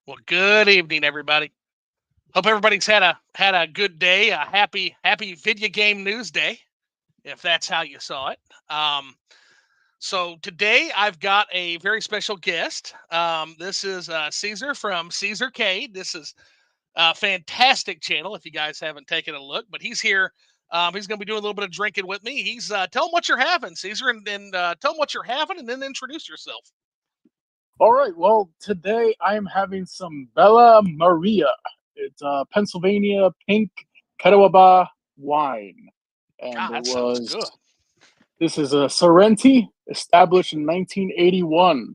Well, good evening, everybody. Hope everybody's had a good day, a happy video game news day, if that's how you saw it. Um, so today I've got a very special guest. This is Cesar from Cesarcade. This is a fantastic channel. If you guys haven't taken a look, but he's here. He's going to be doing a little bit of drinking with me. He's tell him what you're having, Caesar, and tell him what you're having, and then introduce yourself. All right. Well, today I am having some Bella Maria. It's Pennsylvania pink Catawba wine, and God, that sounds good. this is a Sorrenti established in 1981,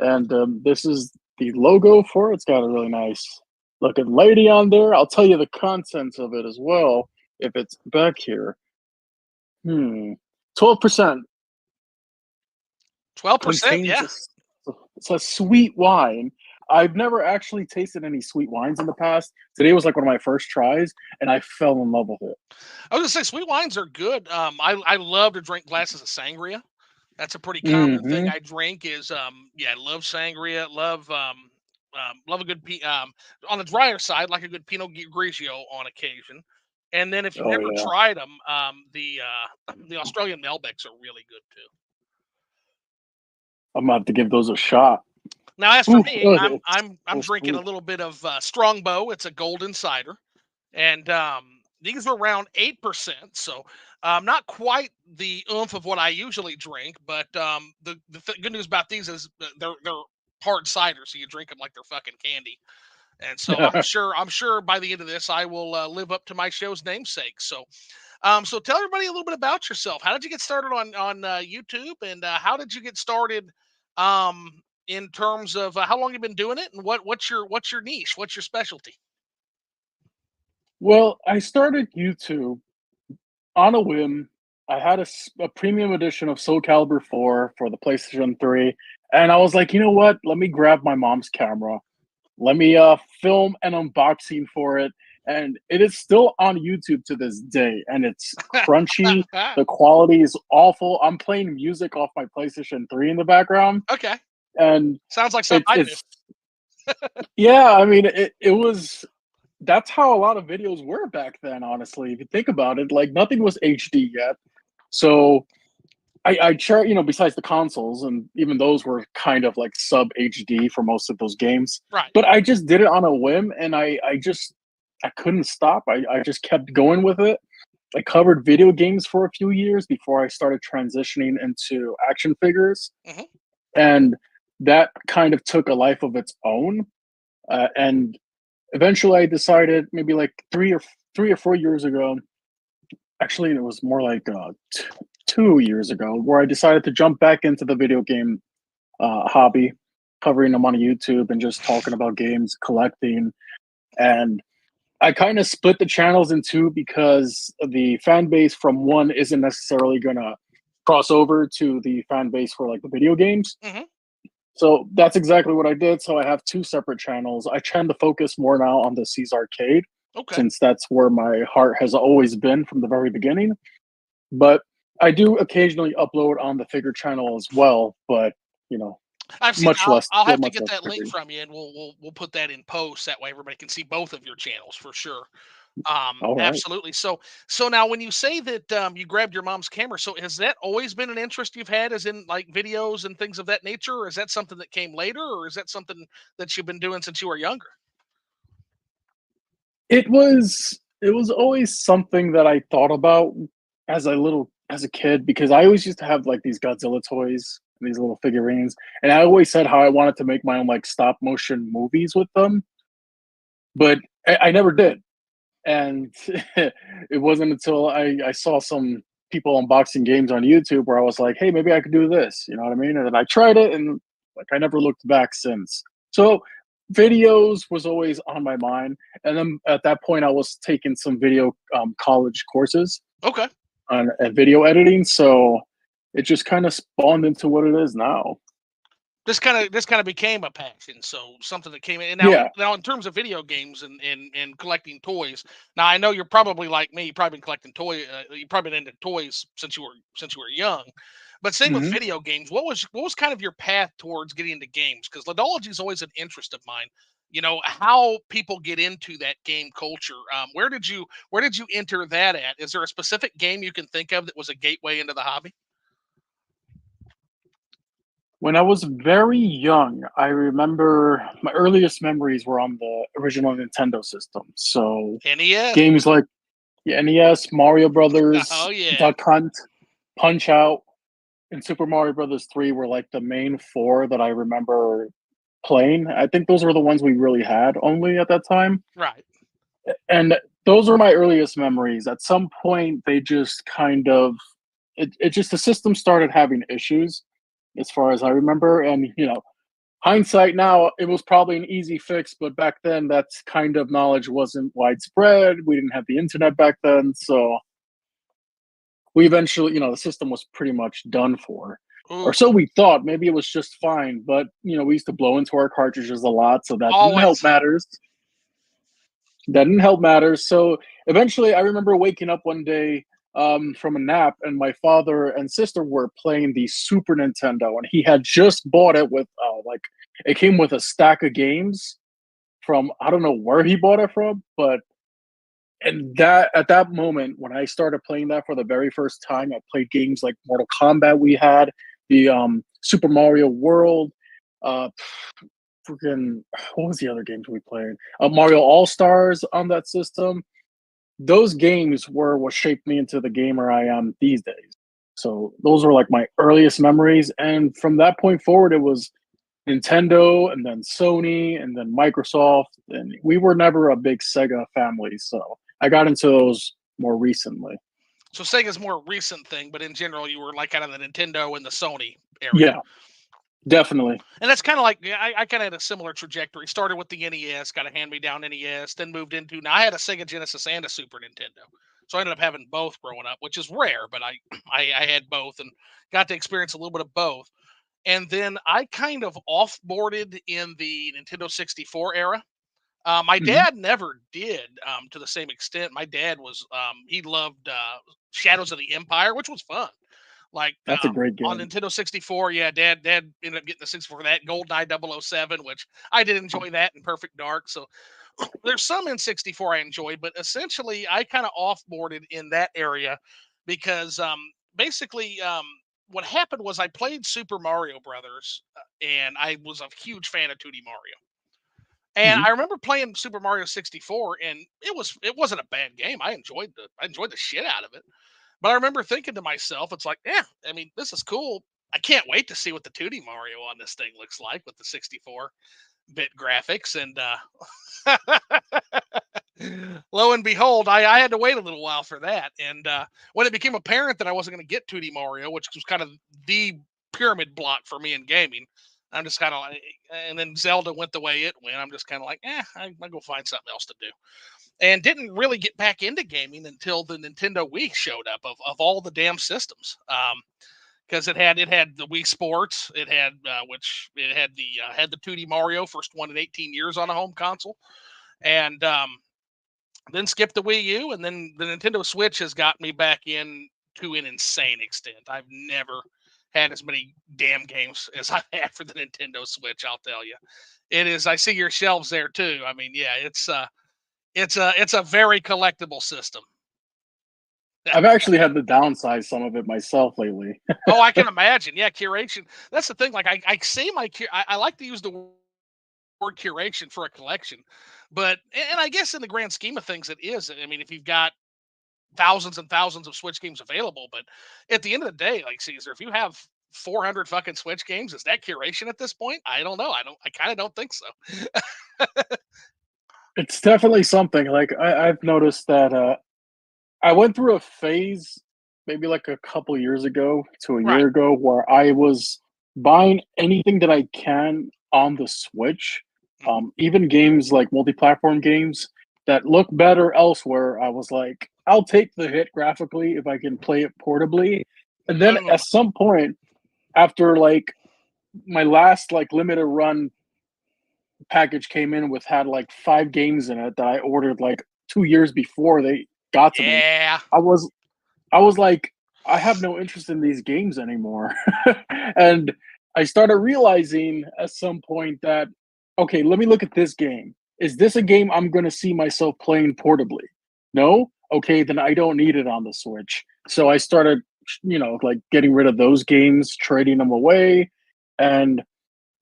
and this is the logo for it. It's got a really nice looking lady on there. I'll tell you the contents of it as well if it's back here. 12% 12%, contains yeah. it's a sweet wine. I've never actually tasted any sweet wines in the past. Today was like one of my first tries, and I fell in love with it. I was gonna say sweet wines are good. I love to drink glasses of sangria. That's a pretty common thing Hmm. I drink. Is yeah, I love sangria. Love a good on the drier side, like a good Pinot Grigio on occasion. And then if you've Oh never yeah, tried them, the Australian Malbecs are really good too. I'm about to give those a shot. Now, as for Ooh, me, oh, I'm so drinking a smooth. little bit of Strongbow. It's a golden cider, and these are around 8%. So not quite the oomph of what I usually drink, but the good news about these is they're hard cider, so you drink them like they're fucking candy. And so I'm sure by the end of this, I will live up to my show's namesake. So tell everybody a little bit about yourself. How did you get started on YouTube, and how did you get started um, in terms of how long you've been doing it, and what's your niche, what's your specialty? Well, I started YouTube on a whim. I had a premium edition of Soul Calibur 4 for the PlayStation 3, and I was like, you know what? Let me grab my mom's camera. Let me film an unboxing for it, and it is still on YouTube to this day, and it's crunchy. The quality is awful. I'm playing music off my PlayStation 3 in the background, Okay, and sounds like something I do. it's yeah. I mean, it was that's how a lot of videos were back then. Honestly, if you think about it, like nothing was HD yet, so I try, besides the consoles, and even those were kind of like sub HD for most of those games. Right. But I just did it on a whim, and I couldn't stop. I just kept going with it. I covered video games for a few years before I started transitioning into action figures, Hmm. and that kind of took a life of its own. And eventually, I decided maybe like 3 or 4 years ago. Actually, it was more like 2 years ago, where I decided to jump back into the video game hobby, covering them on YouTube and just talking about games, collecting. And I kind of split the channels in two because the fan base from one isn't necessarily going to cross over to the fan base for like the video games. Hmm. So that's exactly what I did. So I have two separate channels. I tend to focus more now on the Cesarcade, Okay. since that's where my heart has always been from the very beginning. But I do occasionally upload on the figure channel as well, but you know, I've seen. much I'll less, I'll have to much get less that link frequently. from you, and we'll put that in post. That way, everybody can see both of your channels for sure. All right. Absolutely. So now, when you say that you grabbed your mom's camera, so has that always been an interest you've had, as in like videos and things of that nature, or is that something that came later, or is that something that you've been doing since you were younger? It was always something that I thought about as a kid, because I always used to have like these Godzilla toys and these little figurines, and I always said how I wanted to make my own like stop motion movies with them, but I never did. And it wasn't until I saw some people unboxing games on YouTube where I was like, hey, maybe I could do this. You know what I mean? And then I tried it, and like I never looked back since. So videos was always on my mind. And then at that point, I was taking some video college courses Okay. on video editing. So it just kind of spawned into what it is now. This kind of became a passion, so something that came in. And now, Yeah. now in terms of video games and collecting toys, now I know you're probably like me. You've probably been collecting you've probably been into toys since you were young. But same with video games. What was kind of your path towards getting into games? Because ludology is always an interest of mine. how people get into that game culture. Where did you enter that at? Is there a specific game you can think of that was a gateway into the hobby? When I was very young, I remember my earliest memories were on the original Nintendo system. So NES. games like the NES, Mario Oh Brothers, yeah. Duck Hunt, Punch Out, and Super Mario Brothers 3 were like the main four that I remember playing. I think those were the ones we really had only at that time. Right. And those were my earliest memories. At some point, they just kind of it just the system started having issues as far as I remember. And hindsight now, it was probably an easy fix, but back then that kind of knowledge wasn't widespread. We didn't have the internet back then, so we eventually, the system was pretty much done for. Or Ooh, so we thought. Maybe it was just fine, but we used to blow into our cartridges a lot, so that didn't help always. matters. That didn't help matters. So eventually, I remember waking up one day from a nap, and my father and sister were playing the Super Nintendo, and he had just bought it with like it came with a stack of games from I don't know where he bought it from, but and that at that moment when I started playing that for the very first time, I played games like Mortal Kombat. We had the Super Mario World, uh, freaking what was the other games we played? Mario All Stars on that system. Those games were what shaped me into the gamer I am these days. So those were like my earliest memories, and from that point forward, it was Nintendo, and then Sony, and then Microsoft, and we were never a big Sega family. So I got into those more recently. So Sega's more recent thing, but in general, you were like kind of the Nintendo and the Sony area. Yeah, definitely. And that's kind of like yeah, I kind of had a similar trajectory. Started with the NES, got a hand-me-down NES, then moved into now I had a Sega Genesis and a Super Nintendo, so I ended up having both growing up, which is rare. But I had both and got to experience a little bit of both. And then I kind of off-boarded in the Nintendo 64 era. My Hmm. dad never did to the same extent. My dad was he loved Shadows of the Empire, which was fun. Like That's a great on game. Nintendo 64, yeah, dad ended up getting the 64 for that GoldenEye 007, which I did enjoy that in Perfect Dark. So there's some in 64 I enjoyed, but essentially I kind of offboarded in that area because basically what happened was I played Super Mario Brothers and I was a huge fan of 2D Mario. And Hmm. I remember playing Super Mario 64 and it wasn't a bad game. I enjoyed the shit out of it. But I remember thinking to myself, it's like, yeah, I mean, this is cool. I can't wait to see what the 2D Mario on this thing looks like with the 64-bit graphics. And lo and behold, I had to wait a little while for that. And when it became apparent that I wasn't going to get 2D Mario, which was kind of the pyramid block for me in gaming, I'm just kind of like, and then Zelda went the way it went. I'm just kind of like, I'll go find something else to do and didn't really get back into gaming until the Nintendo Wii showed up of all the damn systems. Because it had the Wii Sports, it had which it had the 2D Mario, first one in 18 years on a home console, and then skipped the Wii U, and then the Nintendo Switch has got me back in to an insane extent. I've never had as many damn games as I've had for the Nintendo Switch. I'll tell you, it is. I see your shelves there too. I mean, yeah, it's a very collectible system. I've actually had to downsize some of it myself lately. Oh, I can imagine. Yeah, curation. That's the thing. Like I say I like to use the word curation for a collection, but and I guess in the grand scheme of things, it is. I mean, if you've got thousands and thousands of Switch games available, but at the end of the day, like Caesar, if you have 400 fucking Switch games, is that curation at this point? I don't know. I kind of don't think so. It's definitely something. Like I've noticed that I went through a phase maybe like a couple years ago to a Right. year ago where I was buying anything that I can on the Switch, Mhm. even games like multi-platform games that look better elsewhere. I was like, I'll take the hit graphically if I can play it portably. And then Mm, at some point, after like my last like limited run package came in with had like 5 games in it that I ordered like 2 years before they got to me. yeah. I was I was like, I have no interest in these games anymore. And I started realizing at some point that okay, let me look at this game. Is this a game I'm going to see myself playing portably? No? Okay, then I don't need it on the Switch. So I started, like getting rid of those games, trading them away. And,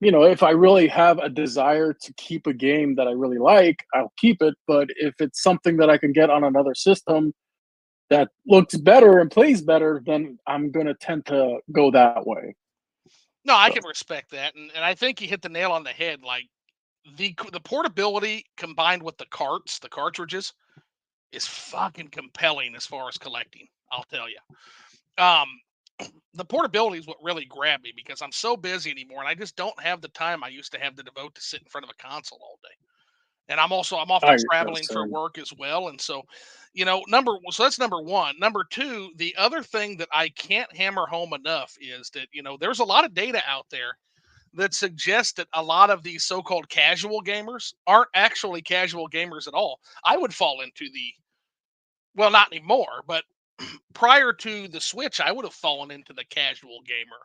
if I really have a desire to keep a game that I really like, I'll keep it. But if it's something that I can get on another system that looks better and plays better, then I'm going to tend to go that way. No, I So, can respect that, and I think you hit the nail on the head. Like the portability combined with the cartridges, is fucking compelling as far as collecting. I'll tell you. Um, the portability is what really grabbed me because I'm so busy anymore, and I just don't have the time I used to have to devote to sit in front of a console all day. And I'm often I traveling for same. work as well, and so so that's number one. Number two, the other thing that I can't hammer home enough is that there's a lot of data out there that suggests that a lot of these so-called casual gamers aren't actually casual gamers at all. I would fall into the well, not anymore, but prior to the Switch, I would have fallen into the casual gamer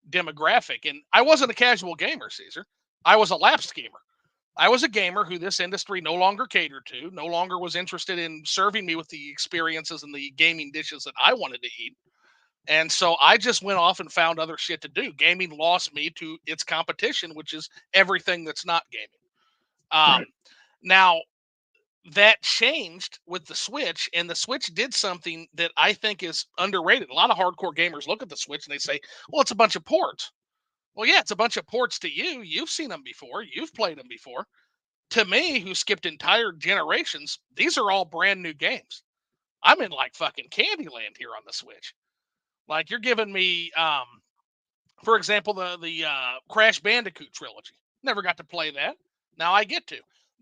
demographic. And I wasn't a casual gamer, Caesar. I was a lapsed gamer. I was a gamer who this industry no longer catered to, no longer was interested in serving me with the experiences and the gaming dishes that I wanted to eat. And so I just went off and found other shit to do. Gaming lost me to its competition, which is everything that's not gaming. Um, Right. Now, that changed with the Switch, and the Switch did something that I think is underrated. A lot of hardcore gamers look at the Switch and they say, well, it's a bunch of ports. Well, yeah, it's a bunch of ports to you. You've seen them before, you've played them before. To me, who skipped entire generations, these are all brand new games. I'm in like fucking Candyland here on the Switch. Like you're giving me, for example, the Crash Bandicoot trilogy. Never got to play that. Now I get to.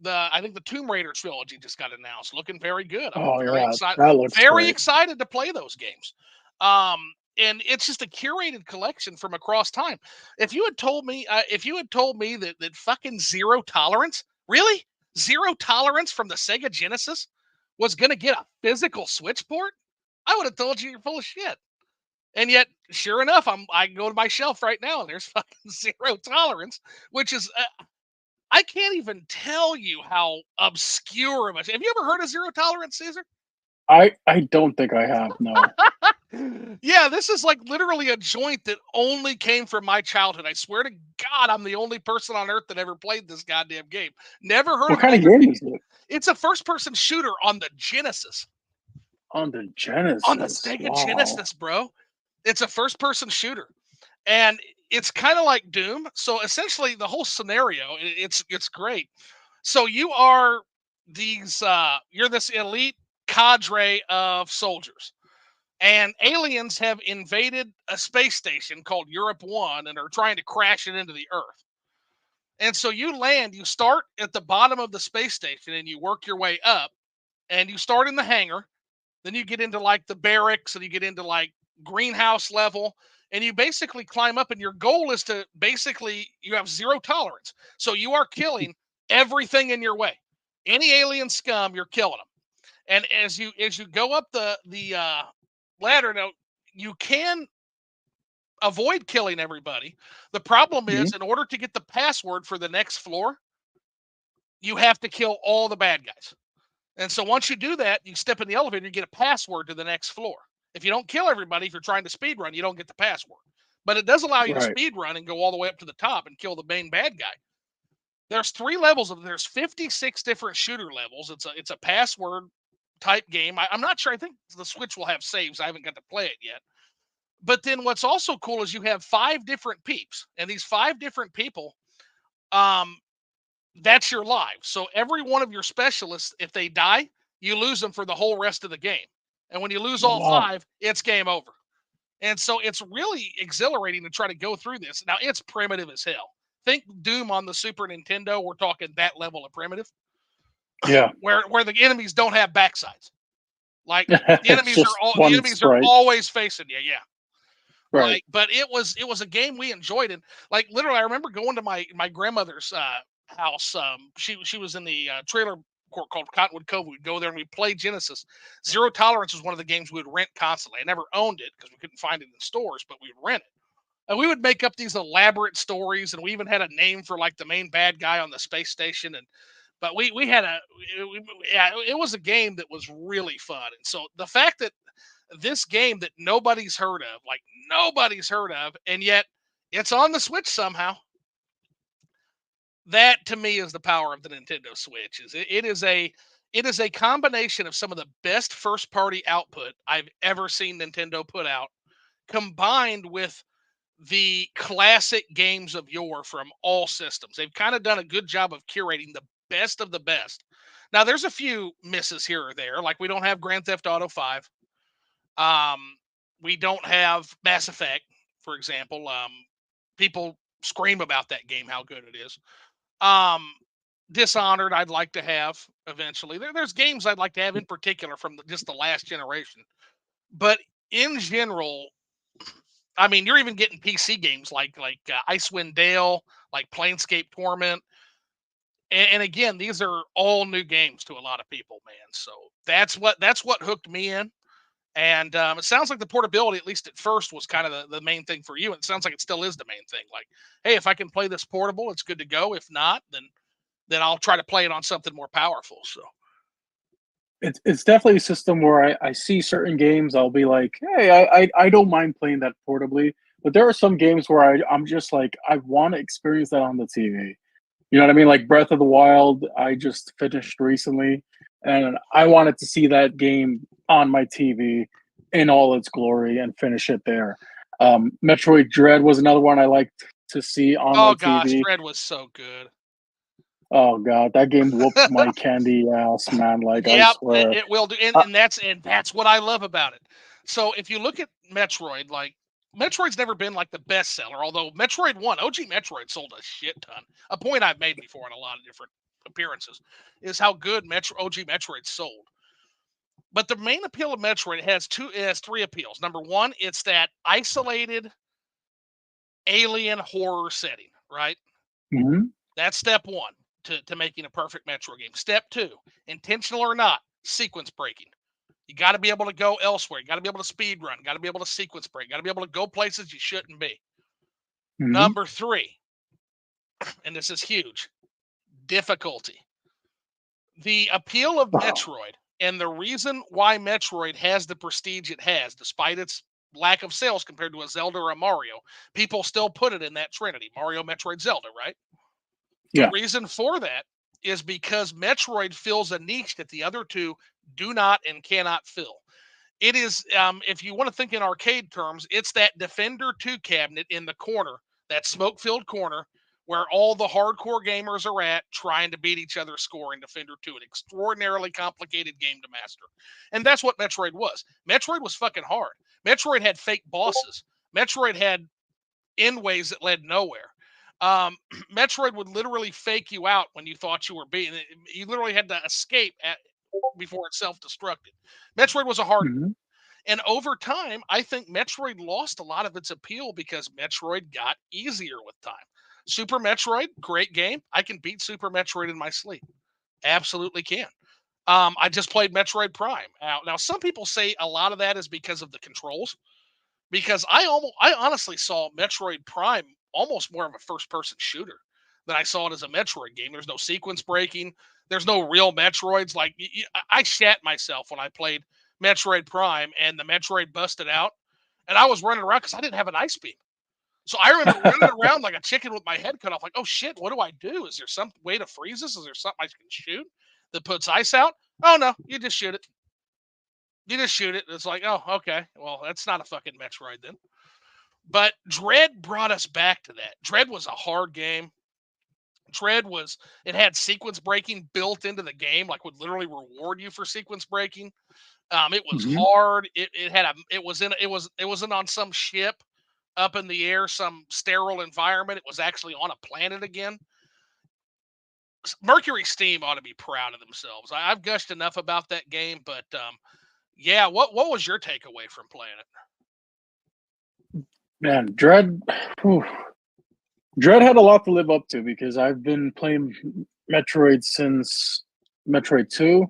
I think the Tomb Raider trilogy just got announced. Looking very good. I'm Oh very yeah, excited. that looks Very great. excited to play those games. Um, and it's just a curated collection from across time. If you had told me that fucking zero tolerance, really zero tolerance from the Sega Genesis was going to get a physical Switch port, I would have told you you're full of shit. And yet, sure enough, I go to my shelf right now and there's fucking zero tolerance, which is I can't even tell you how obscure of a. Have you ever heard of zero tolerance, Caesar? I don't think I have, no. Yeah, this is like literally a joint that only came from my childhood. I swear to God, I'm the only person on earth that ever played this goddamn game. Never heard What of it kind of either. game is it? It's a first-person shooter on the Genesis, On the on the Genesis. Sega Wow. Genesis, bro. It's a first-person shooter, and it's kind of like Doom. So essentially, the whole scenario, it's great. So you're this elite cadre of soldiers, and aliens have invaded a space station called Europe 1 and are trying to crash it into the Earth. And so you start at the bottom of the space station and you work your way up, and you start in the hangar, then you get into like the barracks and you get into like greenhouse level, and you basically climb up, and your goal is to basically you have zero tolerance. So you are killing everything in your way. Any alien scum, you're killing them. And as you go up the ladder, now you can avoid killing everybody. The problem Mhm. is, in order to get the password for the next floor, you have to kill all the bad guys. And so once you do that, you step in the elevator, you get a password to the next floor. If you don't kill everybody, if you're trying to speed run, you don't get the password. But it does allow you to Right. speed run and go all the way up to the top and kill the main bad guy. There's three levels of there's 56 different shooter levels. It's a password type game. I'm not sure. I think the Switch will have saves. I haven't got to play it yet. But then what's also cool is you have five different peeps, and these five different people, um, that's your live. So every one of your specialists, if they die, you lose them for the whole rest of the game. And when you lose Oh all wow. five, it's game over. And so it's really exhilarating to try to go through this. Now it's primitive as hell. Think Doom on the Super Nintendo. We're talking that level of primitive, Yeah. where the enemies don't have backsides. Like It's just the one enemies are sprite. always facing you. Yeah. Right. But it was a game we enjoyed, and like literally I remember going to my grandmother's house. She was in the trailer court called Cottonwood Cove. We'd go there and we'd play Genesis. Zero Tolerance was one of the games we would rent constantly. I never owned it because we couldn't find it in stores, but we'd rent it. And we would make up these elaborate stories, and we even had a name for like the main bad guy on the space station. And but we had yeah, it was a game that was really fun. And so the fact that this game that nobody's heard of, like nobody's heard of, and yet it's on the Switch somehow. That to me is the power of the Nintendo Switch. It is a combination of some of the best first party output I've ever seen Nintendo put out, combined with the classic games of yore from all systems. They've kind of done a good job of curating the best of the best. Now there's a few misses here or there, like we don't have Grand Theft Auto 5. We don't have Mass Effect, for example. People scream about that game, how good it is. Um, Dishonored, I'd like to have eventually. There's games I'd like to have in particular from just the last generation. But in general, I mean, you're even getting PC games like Icewind Dale, like Planescape Torment, and again, these are all new games to a lot of people, man. So that's what hooked me in. And it sounds like the portability, at least at first, was kind of the main thing for you. And it sounds like it still is the main thing. Like, hey, if I can play this portable, it's good to go. If not, then I'll try to play it on something more powerful. So It's definitely a system where I see certain games, I'll be like, hey, I don't mind playing that portably. But there are some games where I'm just like, I want to experience that on the TV. You know what I mean? Like Breath of the Wild, I just finished recently, and I wanted to see that game on my TV in all its glory and finish it there. Metroid Dread was another one I liked to see on my oh gosh, TV. Dread was so good. Oh god, that game whooped my candy ass, man. Like I Yep, swear. it will do, Uh, and that's what I love about it. So if you look at Metroid, like Metroid's never been like the bestseller, although Metroid One, OG Metroid sold a shit ton. A point I've made before in a lot of different appearances is how good OG Metroid sold. But the main appeal of Metroid has three appeals. Number one, it's that isolated alien horror setting, right? mhm, That's step one to making a perfect Metroid game. Step two, intentional or not, sequence breaking. You got to be able to go elsewhere. You got to be able to speed run. Got to be able to sequence break. Got to be able to go places you shouldn't be. mhm. Number three, and this is huge, difficulty. The appeal of Oh, Metroid and the reason why Metroid has the prestige it has, despite its lack of sales compared to a Zelda or a Mario, people still put it in that trinity: Mario, Metroid, Zelda, right? The yeah. reason for that is because Metroid fills a niche that the other two do not and cannot fill. It is, if you want to think in arcade terms, it's that Defender 2 cabinet in the corner, that smoke filled corner where all the hardcore gamers are at trying to beat each other's score in Defender 2, an extraordinarily complicated game to master. And that's what Metroid was. Metroid was fucking hard. Metroid had fake bosses. Metroid had in ways that led nowhere. Metroid would literally fake you out when you thought you were beaten. You literally had to escape before it self-destructed. Metroid was a hard, Mhm. and over time, I think Metroid lost a lot of its appeal because Metroid got easier with time. Super Metroid, great game. I can beat Super Metroid in my sleep. Absolutely can. I just played Metroid Prime. Now, some people say a lot of that is because of the controls, because I honestly saw Metroid Prime almost more of a first person shooter than I saw it as a Metroid game. There's no sequence breaking. There's no real Metroids. Like I shat myself when I played Metroid Prime and the Metroid busted out, and I was running around because I didn't have an ice beam. So I remember running around like a chicken with my head cut off. Like, oh shit, what do I do? Is there some way to freeze this? Is there something I can shoot that puts ice out? Oh no, you just shoot it. You just shoot it. It's like, oh, okay. Well, that's not a fucking Metroid then. But Dread brought us back to that. Dread was a hard game. Dread was it had sequence breaking built into the game, like would literally reward you for sequence breaking. It was Mhm. hard. It had a it wasn't on some ship up in the air, some sterile environment. It was actually on a planet again. Mercury Steam ought to be proud of themselves. I've gushed enough about that game, but yeah, what was your takeaway from playing it? Man, Dread. Whew. Dread had a lot to live up to because I've been playing Metroid since Metroid 2.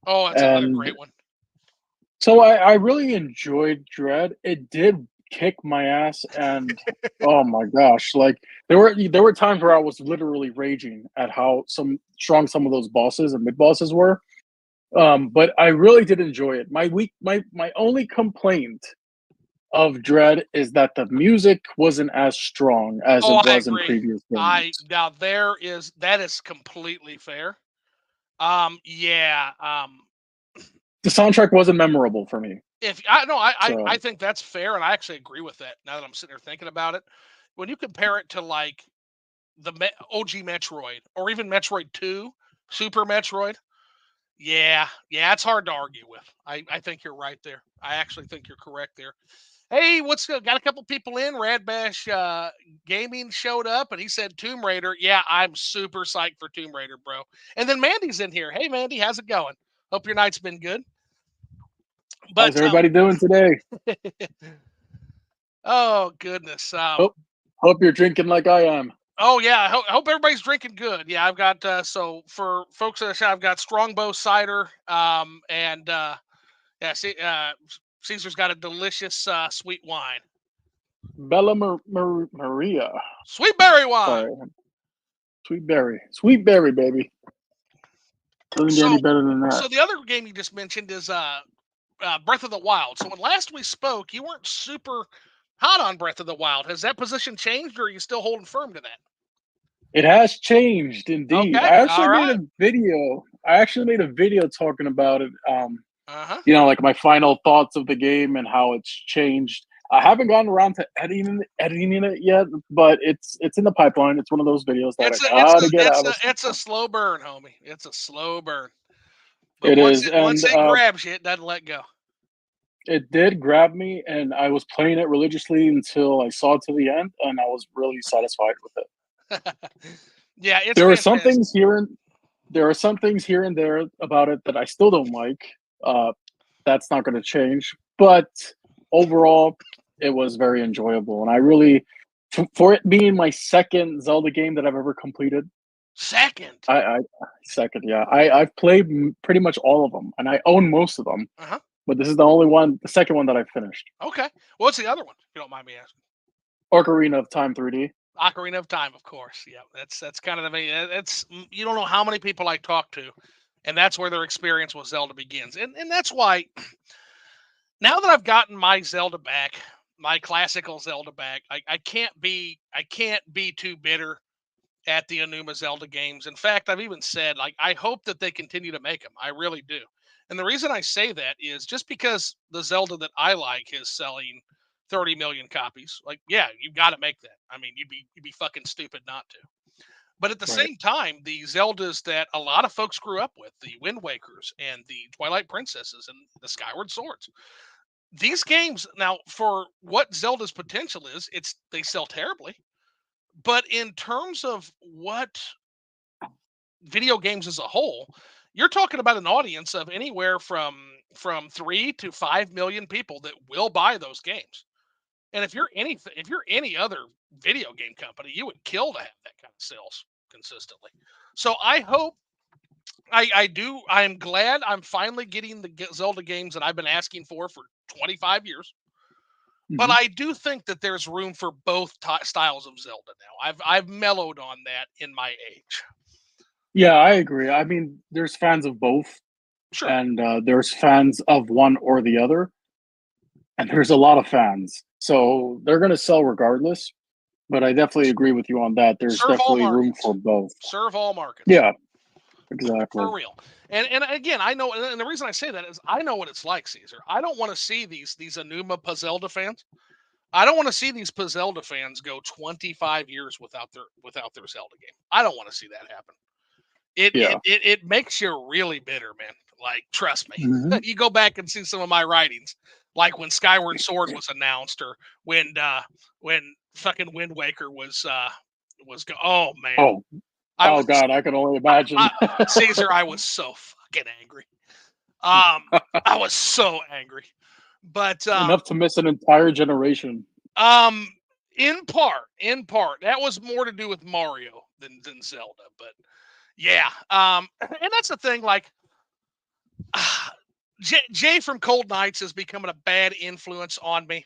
Oh, that's another And great one. so I really enjoyed Dread. It did kick my ass, and oh my gosh, like there were times where I was literally raging at how strong some of those bosses and mid bosses were. But I really did enjoy it. My only complaint of Dread is that the music wasn't as strong as Oh, it I was in agree. previous I games. now that is completely fair. Yeah. The soundtrack wasn't memorable for me. If I no, I So think that's fair, and I actually agree with that. Now that I'm sitting here thinking about it, when you compare it to like OG Metroid or even Metroid Two, Super Metroid, yeah, it's hard to argue with. I think you're right there. I actually think you're correct there. Hey, what's good? Got a couple people in. Radbash Gaming showed up and he said Tomb Raider. Yeah, I'm super psyched for Tomb Raider, bro. And then Mandy's in here. Hey, Mandy, how's it going? Hope your night's been good. how's But everybody doing today? oh goodness. Hope you're drinking like I am. Oh yeah. I hope everybody's drinking good. Yeah, I've got so for folks in the chat, I've got Strongbow cider. And yeah, see, Caesar's got a delicious sweet wine, Bella Maria. sweet berry wine. Sorry, sweet berry, baby. Doesn't get any So better than that. so the other game you just mentioned is Breath of the Wild. So when last we spoke, you weren't super hot on Breath of the Wild. Has that position changed, or are you still holding firm to that? It has changed indeed. Okay, all right. I actually made a video talking about it. Uh huh. Like my final thoughts of the game and how it's changed. I haven't gotten around to editing it yet, but it's in the pipeline. It's one of those videos that I gotta get out of It's a sometime. slow burn, homie. It's a slow burn. But It is, once and it grabs you, it doesn't let go. it did grab me, and I was playing it religiously until I saw it to the end, and I was really satisfied with it. Yeah, it's There are some fantastic. things here and there are some things here and there about it that I still don't like. Uh, that's not going to change, but overall, it was very enjoyable, and I really, for it being my second Zelda game that I've ever completed, Second. I second, yeah, I've played pretty much all of them, and I own most of them, Uh huh. but this is the second one that I finished. Okay. What's the other one? If you don't mind me asking. Ocarina of Time 3D. Ocarina of Time, of course. Yeah, that's kind of the main. It's you don't know how many people I talk to, and that's where their experience with Zelda begins. And that's why now that I've gotten my Zelda back, my classical Zelda back, I can't be too bitter at the Enuma Zelda games. In fact, I've even said like I hope that they continue to make them. I really do. And the reason I say that is just because the Zelda that I like is selling 30 million copies. Like, yeah, you got to make that. I mean, you'd be fucking stupid not to. But at the Right. same time, the Zeldas that a lot of folks grew up with, the Wind Wakers and the Twilight Princesses and the Skyward Swords, these games now for what Zelda's potential is, it's they sell terribly. But in terms of what video games as a whole, you're talking about an audience of anywhere from 3 to 5 million people that will buy those games. And if you're any other video game company, you would kill to have that kind of sales consistently. So I hope I do. I'm glad I'm finally getting the Zelda games that I've been asking for 25 years. But Mhm. I do think that there's room for both styles of Zelda now. I've mellowed on that in my age. Yeah, I agree. I mean, there's fans of both, Sure. and there's fans of one or the other, and there's a lot of fans. So they're going to sell regardless. But I definitely agree with you on that. There's Serve all definitely room for markets. both. Serve all markets. Yeah, exactly. For real. And again, I know, and the reason I say that is I know what it's like, Caesar. I don't want to see these Enuma Pazelda fans. I don't want to see these Pazelda fans go 25 years without their Zelda game. I don't want to see that happen. Yeah. It makes you really bitter, man. Like, trust me. Hmm. You go back and see some of my writings, like when Skyward Sword was announced, or when fucking Wind Waker oh man, Oh, I oh was God, I can only I, imagine. Caesar, I was so fucking angry. I was so angry. But Enough to miss an entire generation. um, in part, that was more to do with Mario than Zelda. But yeah, and that's the thing. Like, Jay from Cold Nights is becoming a bad influence on me.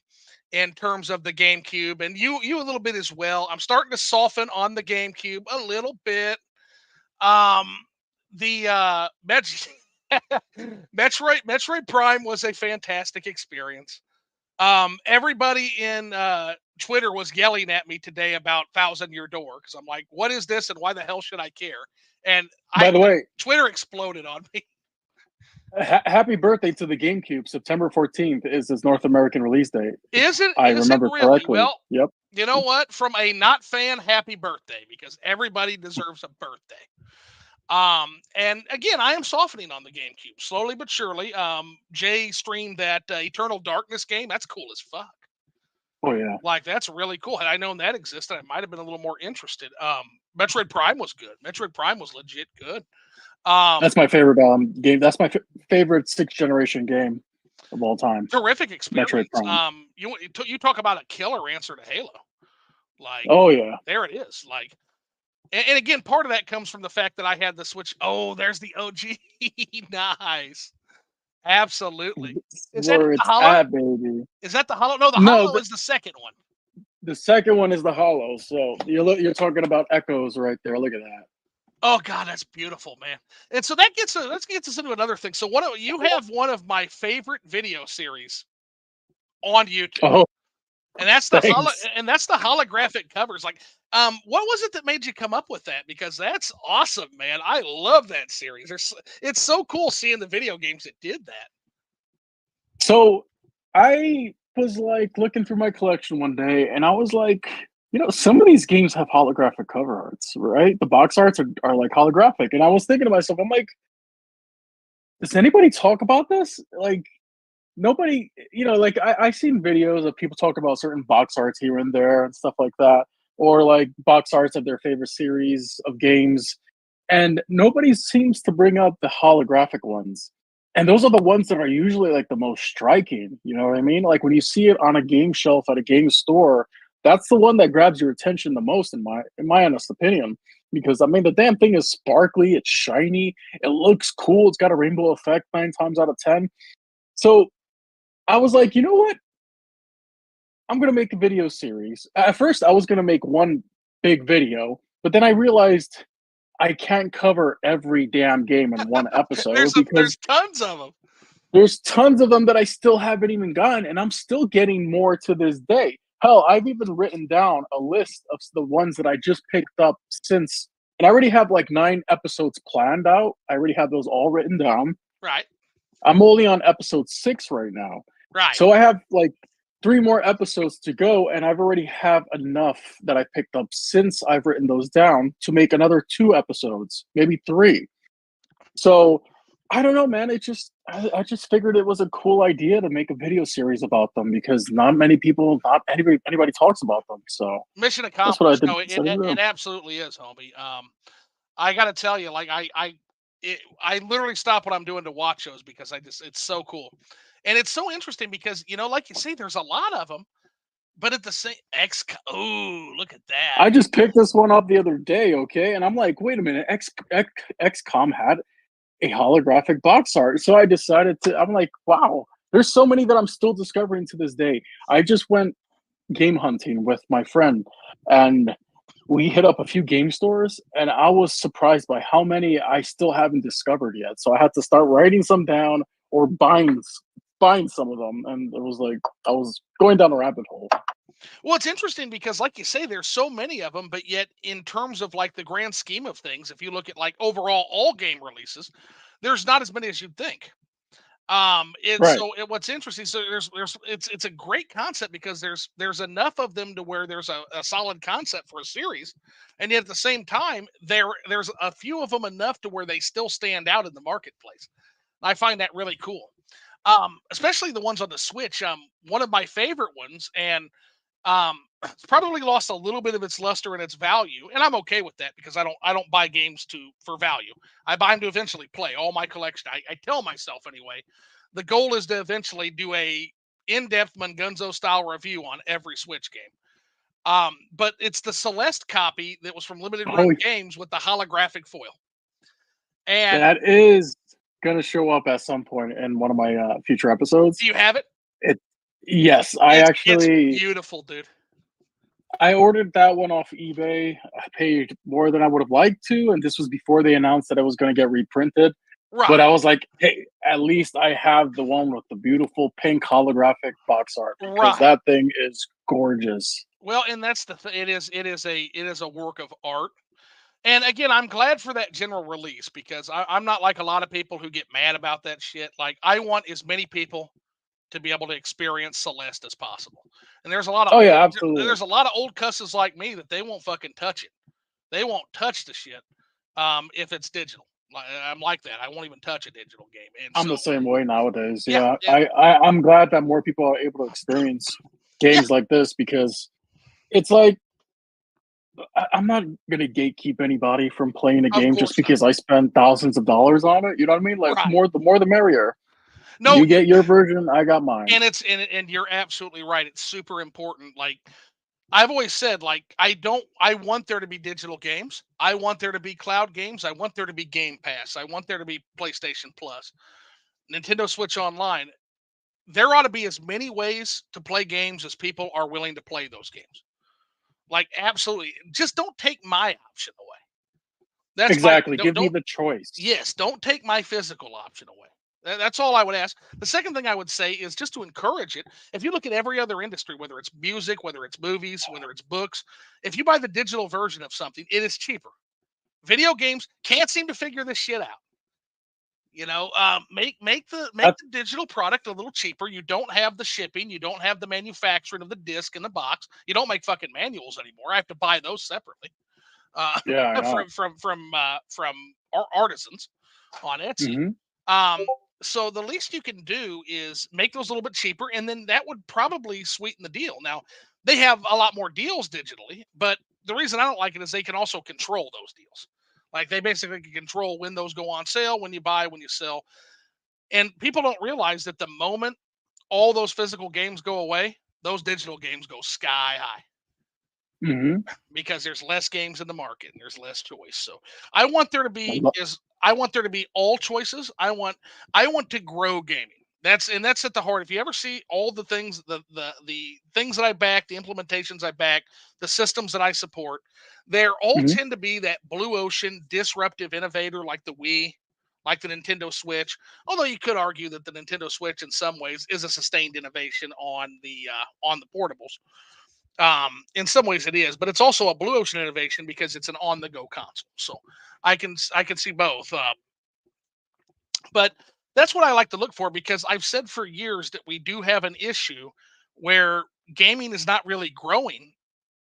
in terms of the GameCube, and you a little bit as well. I'm starting to soften on the GameCube a little bit. Um, the Metroid Prime was a fantastic experience. Everybody in Twitter was yelling at me today about Thousand Year Door because I'm like, what is this and why the hell should I care? And By the way, Twitter exploded on me. happy birthday to the GameCube. September 14th is its North American release date. Is it? I Is it remember really? correctly. Well, Yep. you know what? From a not fan, happy birthday because everybody deserves a birthday. And again, I am softening on the GameCube slowly but surely. Jay streamed that Eternal Darkness game. That's cool as fuck. Oh yeah. Like that's really cool. Had I known that existed, I might have been a little more interested. Metroid Prime was good. Metroid Prime was legit good. That's my favorite game. That's my favorite sixth generation game of all time. Terrific Metroid experience. Prime. You talk about a killer answer to Halo. Like, oh yeah, there it is. Like, and again, part of that comes from the fact that I had the Switch. Oh, there's the OG. Nice. Absolutely. Is that where the it's Hollow? at, baby. Is that the Hollow? No, the No, Hollow is the second one. the second one is the Hollow. So you're talking about echoes right there. Look at that. Oh God, that's beautiful, man. And so that gets us into another thing. So you have one of my favorite video series on YouTube. Oh, And that's thanks. the holographic covers. Like, what was it that made you come up with that? Because that's awesome, man. I love that series. It's so cool seeing the video games that did that. So I was like looking through my collection one day, and I was like, some of these games have holographic cover arts, right? The box arts are like holographic, and I was thinking to myself, I'm like, does anybody talk about this? Like, nobody, like I've seen videos of people talk about certain box arts here and there and stuff like that, or like box arts of their favorite series of games, and nobody seems to bring up the holographic ones. And those are the ones that are usually like the most striking. You know what I mean? Like when you see it on a game shelf at a game store, that's the one that grabs your attention the most, in my honest opinion. Because I mean, the damn thing is sparkly, it's shiny, it looks cool, it's got a rainbow effect 9 times out of 10. So I was like, you know what? I'm gonna make a video series. At first, I was gonna make one big video, but then I realized I can't cover every damn game in one episode There's because tons of them. there's tons of them that I still haven't even gotten, and I'm still getting more to this day. Hell, I've even written down a list of the ones that I just picked up since, and I already have like 9 episodes planned out. I already have those all written down. Right. I'm only on episode 6 right now. Right. So I have like 3 more episodes to go, and I've already have enough that I picked up since I've written those down to make another 2 episodes, maybe 3. So I don't know, man. I just figured it was a cool idea to make a video series about them because not anybody talks about them. So Mission that's what I accomplished. did. No, it absolutely is, homie. I got to tell you, like I literally stop what I'm doing to watch those because it's so cool, and it's so interesting because like you say, there's a lot of them, but at the same oh, look at that. I just picked this one up the other day, okay, and I'm like, wait a minute, XCOM had a holographic box art, so I decided to. I'm like, wow, there's so many that I'm still discovering to this day. I just went game hunting with my friend, and we hit up a few game stores, and I was surprised by how many I still haven't discovered yet. So I had to start writing some down or buying some of them, and it was like I was going down a rabbit hole. Well, it's interesting because, like you say, there's so many of them, but yet, in terms of like the grand scheme of things, if you look at like overall all game releases, there's not as many as you'd think. Right. What's interesting, so it's a great concept because there's enough of them to where there's a solid concept for a series, and yet at the same time, there's a few of them enough to where they still stand out in the marketplace. I find that really cool. Especially the ones on the Switch. One of my favorite ones, and it's probably lost a little bit of its luster and its value, and I'm okay with that because I don't buy games for value. I buy them to eventually play all my collection. I tell myself anyway, the goal is to eventually do a in-depth Mungunzo style review on every Switch game. But it's the Celeste copy that was from Limited Run Oh, Games with the holographic foil. And that is gonna show up at some point in one of my future episodes. do you have it? It Yes, I It's actually beautiful, dude. I ordered that one off eBay. I paid more than I would have liked to, and this was before they announced that it was gonna get reprinted. But I Right, was like, "Hey, at least I have the one with the beautiful pink holographic box art because right. that thing is gorgeous." Well, and that's it is a work of art. And again, I'm glad for that general release because I'm not like a lot of people who get mad about that shit. Like I want as many people to be able to experience Celeste as possible. And Oh, yeah, absolutely. there's a lot of old cusses like me that they won't fucking touch it. They won't touch the shit if it's digital. I'm like that. I won't even touch a digital game. And I'm so the same way nowadays, yeah, yeah. and I'm glad that more people are able to experience yeah, games like this because it's like I'm not gonna gatekeep anybody from playing a of game just course not. because I spend thousands of dollars on it. You know what I mean? Like Right. more the merrier. No, You get your version, I got mine. and and you're absolutely right. It's super important. Like I've always said, like, I want there to be digital games. I want there to be cloud games. I want there to be Game Pass. I want there to be PlayStation Plus, Nintendo Switch Online. There ought to be as many ways to play games as people are willing to play those games. Like, absolutely. Just don't take my option away. That's my Exactly. Give me don't the choice. yes, don't take my physical option away. That's all I would ask. The second thing I would say is just to encourage it. If you look at every other industry, whether it's music, whether it's movies, whether it's books, if you buy the digital version of something, it is cheaper. Video games can't seem to figure this shit out. Make That's the digital product a little cheaper. You don't have the shipping, you don't have the manufacturing of the disc and the box. You don't make fucking manuals anymore. I have to buy those separately uh, yeah, I know. from artisans on Etsy. Mhm. Um, so the least you can do is make those a little bit cheaper, and then that would probably sweeten the deal. Now they have a lot more deals digitally, but the reason I don't like it is they can also control those deals. Like they basically can control when those go on sale, when you buy, when you sell, and people don't realize that the moment all those physical games go away, those digital games go sky high Mhm. because there's less games in the market and there's less choice. So I want there to I be lo is I want there to be all choices. I want to grow gaming. That's at the heart. If you ever see all the things the things that I back, the implementations I back, the systems that I support, they're all Mhm. tend to be that blue ocean disruptive innovator like the Wii, like the Nintendo Switch. Although you could argue that the Nintendo Switch in some ways is a sustained innovation on the portables. In some ways it is, but it's also a blue ocean innovation because it's an on-the-go console. So I can see both. But that's what I like to look for because I've said for years that we do have an issue where gaming is not really growing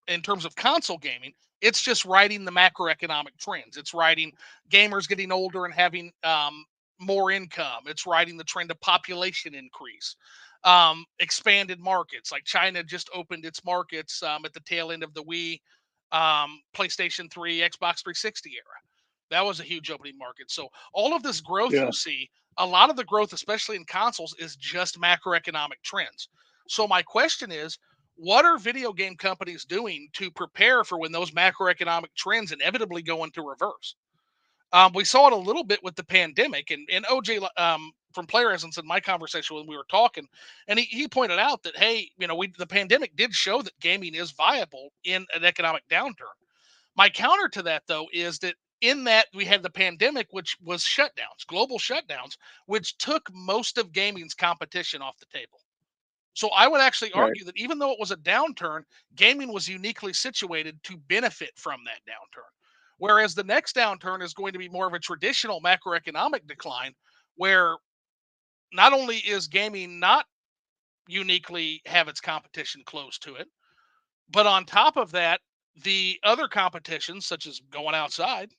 in terms of console gaming. It's just riding the macroeconomic trends. It's riding gamers getting older and having more income. It's riding the trend of population increase, expanded markets. Like China just opened its markets at the tail end of the Wii, PlayStation 3, Xbox 360 era. That was a huge opening market. So all of this growth you yeah. see, a lot of the growth, especially in consoles, is just macroeconomic trends. So my question is, what are video game companies doing to prepare for when those macroeconomic trends inevitably go into reverse? We saw it a little bit with the pandemic, and OJ from Player Essence in my conversation when we were talking, and he pointed out that hey, the pandemic did show that gaming is viable in an economic downturn. My counter to that though is that in that we had the pandemic, which was shutdowns, global shutdowns, which took most of gaming's competition off the table. So I would actually Right. argue that even though it was a downturn, gaming was uniquely situated to benefit from that downturn. Whereas the next downturn is going to be more of a traditional macroeconomic decline, where not only is gaming not uniquely have its competition close to it, but on top of that, the other competitions, such as going outside,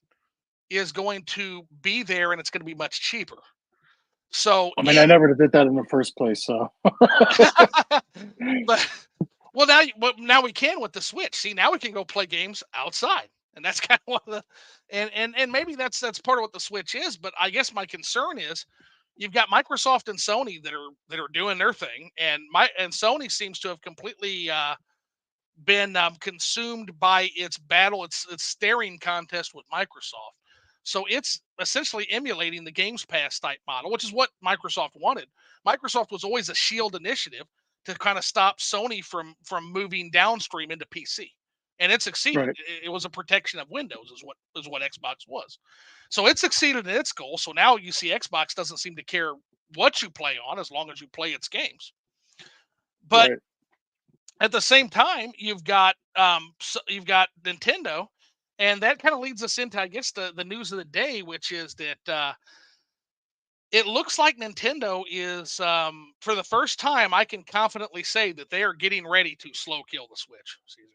is going to be there and it's going to be much cheaper. So I mean, I in never did that in the first place, so but now we can with the Switch. See, now we can go play games outside, and that's kind of one of the and maybe that's part of what the Switch is. But I guess my concern is you've got Microsoft and Sony that are doing their thing, and Sony seems to have completely been consumed by its battle, its staring contest with Microsoft. So it's essentially emulating the Games Pass type model, which is what Microsoft wanted. Microsoft was always a shield initiative to kind of stop Sony from moving downstream into PC, and it succeeded. Right. It was a protection of Windows, is what Xbox was. So it succeeded in its goal. So now you see Xbox doesn't seem to care what you play on as long as you play its games. But Right. at the same time, you've got Nintendo, and that kind of leads us into, I guess, the news of the day, which is that it looks like Nintendo is, for the first time, I can confidently say that they are getting ready to slow kill the Switch, Caesar.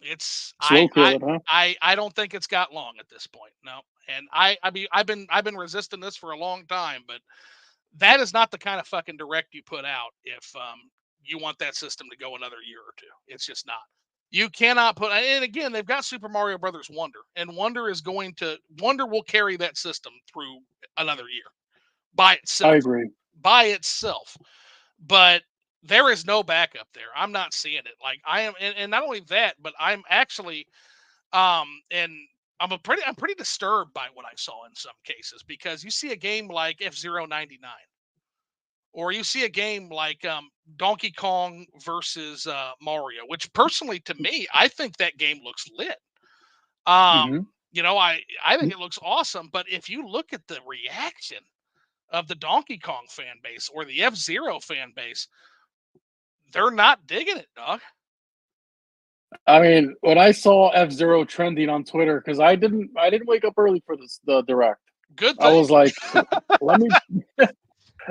It's Slow kill it, huh? I don't think it's got long at this point. No, and I mean I've been resisting this for a long time, but that is not the kind of fucking direct you put out if you want that system to go another year or two. It's just not. You cannot put, and again, they've got Super Mario Brothers Wonder, and Wonder will carry that system through another year by I itself. agree. By itself. But there is no backup there. I'm not seeing it. Like I am, and not only that, but I'm actually and I'm pretty disturbed by what I saw in some cases, because you see a game like F-Zero 99, or you see a game like Donkey Kong versus Mario, which personally to me, I think that game looks lit. Um, Hmm. I think it looks awesome, but if you look at the reaction of the Donkey Kong fan base or the F-Zero fan base, they're not digging it, dog. I mean, when I saw F-Zero trending on Twitter, because I didn't wake up early for the direct. Good I thing. was like, let me.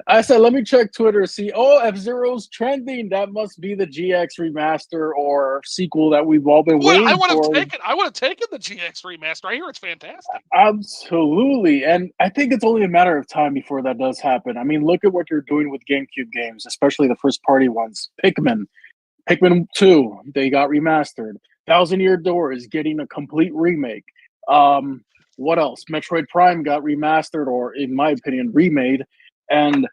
I said, let me check Twitter, see. Oh, F-Zero's trending. That must be the GX remaster or sequel that we've all been I waiting would have for. taken. I would have taken the GX remaster. I hear it's fantastic. Absolutely. And I think it's only a matter of time before that does happen. I mean, look at what you're doing with GameCube games, especially the first party ones. Pikmin 2, they got remastered. Thousand Year Door is getting a complete remake. What else? Metroid Prime got remastered, or in my opinion, remade. And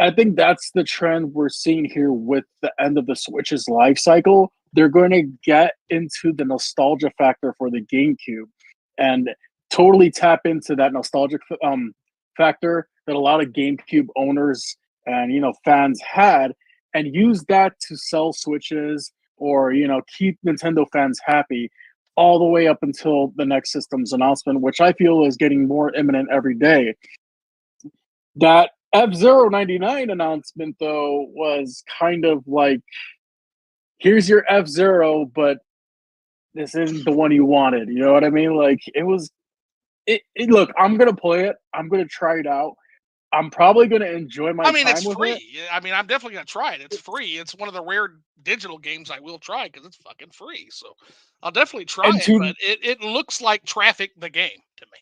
I think that's the trend we're seeing here with the end of the Switch's life cycle. They're going to get into the nostalgia factor for the GameCube and totally tap into that nostalgic factor that a lot of GameCube owners and fans had, and use that to sell Switches or keep Nintendo fans happy all the way up until the next system's announcement, which I feel is getting more imminent every day. That F-Zero 99 announcement, though, was kind of like, here's your F-Zero, but this isn't the one you wanted. You know what I mean? Like, look, I'm going to play it. I'm going to try it out. I'm probably going to enjoy my I mean, it's time with it. free. I mean, I'm definitely gonna try it. It's free. It's one of the rare digital games I will try because it's fucking free. So I'll definitely try And it. But it looks like Traffic the game to me.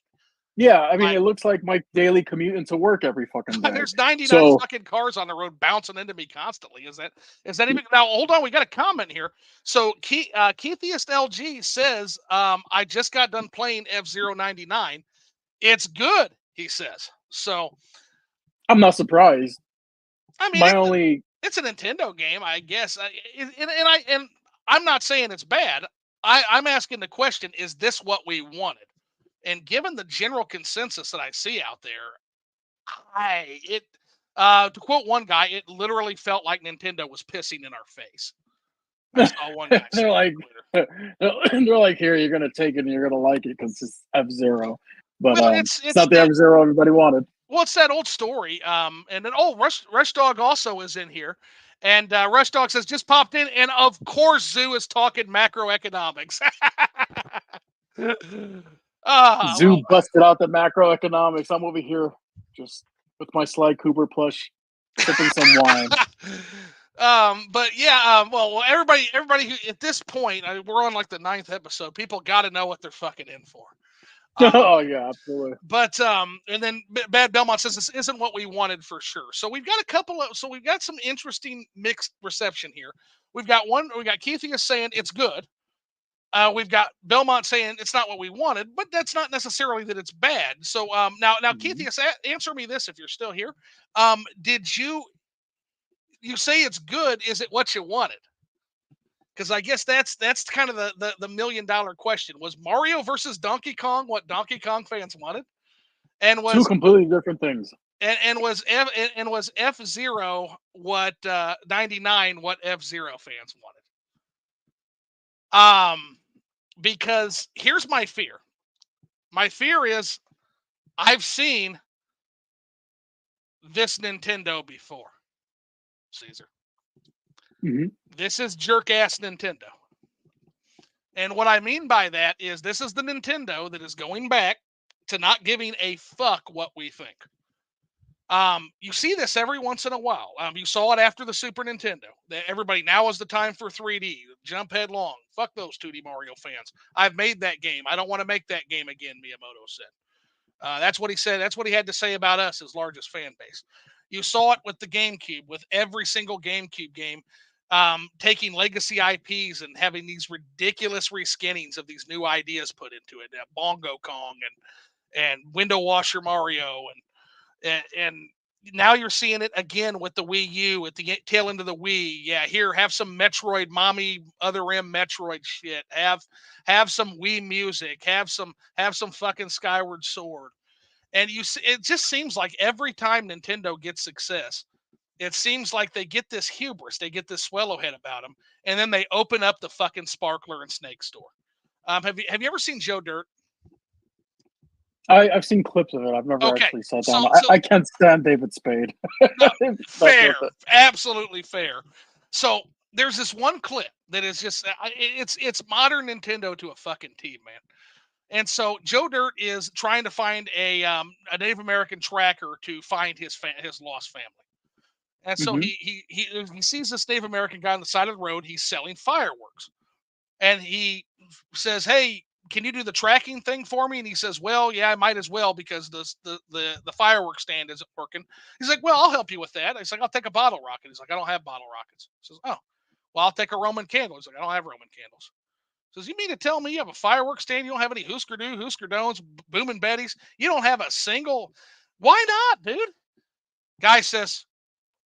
yeah, I mean, Like it looks like my daily commute into work every fucking day. there's 99 So, fucking cars on the road bouncing into me constantly. Is that even now? Hold on, we got a comment here. So Keithiest LG says, I just got done playing F-Zero 99. It's good, he says. So I'm not surprised. I mean, My only it's a Nintendo game, I guess. And I'm not saying it's bad. I'm asking the question: is this what we wanted? And given the general consensus that I see out there, to quote one guy, it literally felt like Nintendo was pissing in our face. I saw one guy say they're on like Twitter. they're like, here, you're gonna take it and you're gonna like it because it's F-Zero, but Well, it's not the F-Zero everybody wanted. it's that old story. And then Rush Dog also is in here, and Rush Dog says just popped in, and of course Zoo is talking macroeconomics. Zoo Well, busted out the macroeconomics. I'm over here just with my Sly Cooper plush, sipping some wine. but yeah, well, everybody who, at this point, we're on like the 9th episode. People got to know what they're fucking in for. Oh yeah, absolutely. But and then Bad Belmont says this isn't what we wanted for sure. So we've got we've got some interesting mixed reception here. We got Keithius saying it's good. We've got Belmont saying it's not what we wanted, but that's not necessarily that it's bad. So now Mhm. Keithius, answer me this if you're still here. Did you say it's good? Is it what you wanted? Because I guess that's kind of the $1 million question. Was Mario versus Donkey Kong what Donkey Kong fans wanted? And Two was completely different things. and was F-Zero what 99 what F-Zero fans wanted. Because here's my fear. My fear is I've seen this Nintendo before, Caesar. Mhm. This is jerk ass Nintendo. And what I mean by that is this is the Nintendo that is going back to not giving a fuck what we think. You see this every once in a while. You saw it after the Super Nintendo. Everybody, now is the time for 3D. Jump headlong. Fuck those 2D Mario fans. I've made that game. I don't want to make that game again, Miyamoto said. That's what he said. That's what he had to say about us, his largest fan base. You saw it with the GameCube, with every single GameCube game, taking legacy IPs and having these ridiculous reskinnings of these new ideas put into it. Bongo Kong and Window Washer Mario and now you're seeing it again with the Wii U at the tail end of the Wii. Yeah, here, have some Metroid, mommy, other M Metroid shit. Have some Wii music. Have some fucking Skyward Sword. And it just seems like every time Nintendo gets success, it seems like they get this hubris, they get this swellowhead about them, and then they open up the fucking Sparkler and Snake store. Have you ever seen Joe Dirt? I've seen clips of it. I've never Okay, actually sat down. so I can't stand David Spade. no, That's fair, with it. absolutely fair. So there's this one clip that is just it's modern Nintendo to a fucking T, man. And so Joe Dirt is trying to find a Native American tracker to find his lost family. And so Mhm. he sees this Native American guy on the side of the road. He's selling fireworks, and he says, "Hey, can you do the tracking thing for me?" And he says, "Well, yeah, I might as well because the firework stand isn't working." He's like, "Well, I'll help you with that." He's like, "I'll take a bottle rocket." He's like, "I don't have bottle rockets." He says, "Oh, well, I'll take a Roman candle." He's like, "I don't have Roman candles." He says, "You mean to tell me you have a firework stand? You don't have any Husker Dones, Boom Betties? You don't have a single? Why not, dude?" Guy says,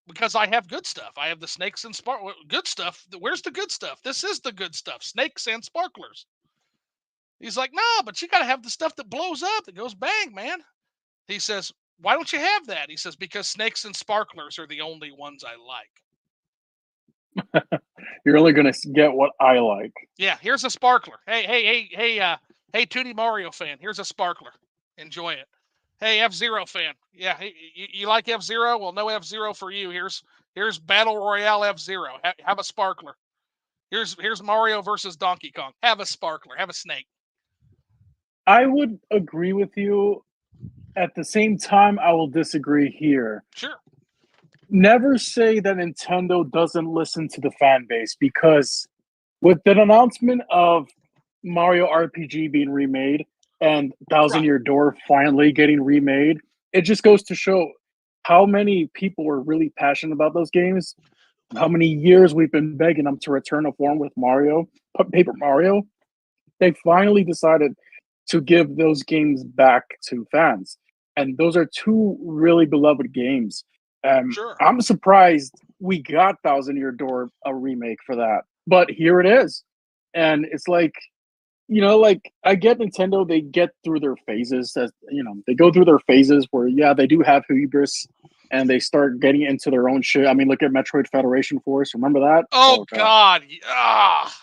"Because I have good stuff. I have the snakes and good stuff. Where's the good stuff? This is the good stuff. Snakes and sparklers." He's like, "No, but you got to have the stuff that blows up, that goes bang, man." He says, "Why don't you have that?" He says, "Because snakes and sparklers are the only ones I like." You're only gonna get what I like. Yeah, here's a sparkler. Hey, 2D Mario fan, here's a sparkler. Enjoy it. Hey, F-Zero fan. Yeah, hey, you like F-Zero? Well, no F-Zero for you. Here's Battle Royale F-Zero. Have a sparkler. Here's Mario versus Donkey Kong. Have a sparkler. Have a snake. I would agree with you. At the same time, I will disagree here. Sure. Never say that Nintendo doesn't listen to the fan base because with the announcement of Mario RPG being remade and Thousand Right. Year Door finally getting remade, it just goes to show how many people were really passionate about those games. How many years we've been begging them to return a form with Mario, Paper Mario. They finally decided to give those games back to fans. And those are two really beloved games. Sure. I'm surprised we got Thousand Year Door a remake for that, but here it is. And it's like, like I get Nintendo, they get through their phases as they go through their phases where yeah, they do have hubris and they start getting into their own shit. I mean, look at Metroid Federation Force. Remember that? Oh Oh god. God. Ah.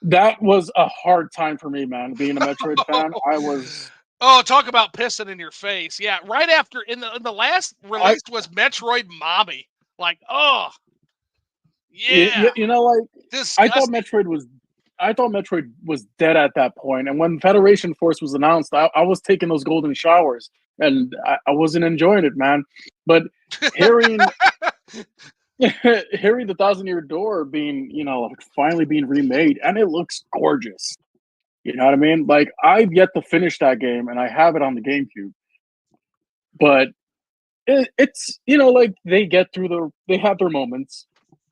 That was a hard time for me, man. Being a Metroid fan, I was Oh, talk about pissing in your face. Yeah, right after in the last I release was Metroid Mommy. Like, oh you, yeah, like disgusting. I thought Metroid was dead at that point. And when Federation Force was announced, I was taking those golden showers and I wasn't enjoying it, man. But hearing hearing the Thousand Year Door being, finally being remade, and it looks gorgeous. You know what I mean? Like I've yet to finish that game, and I have it on the GameCube. But it's like they have their moments,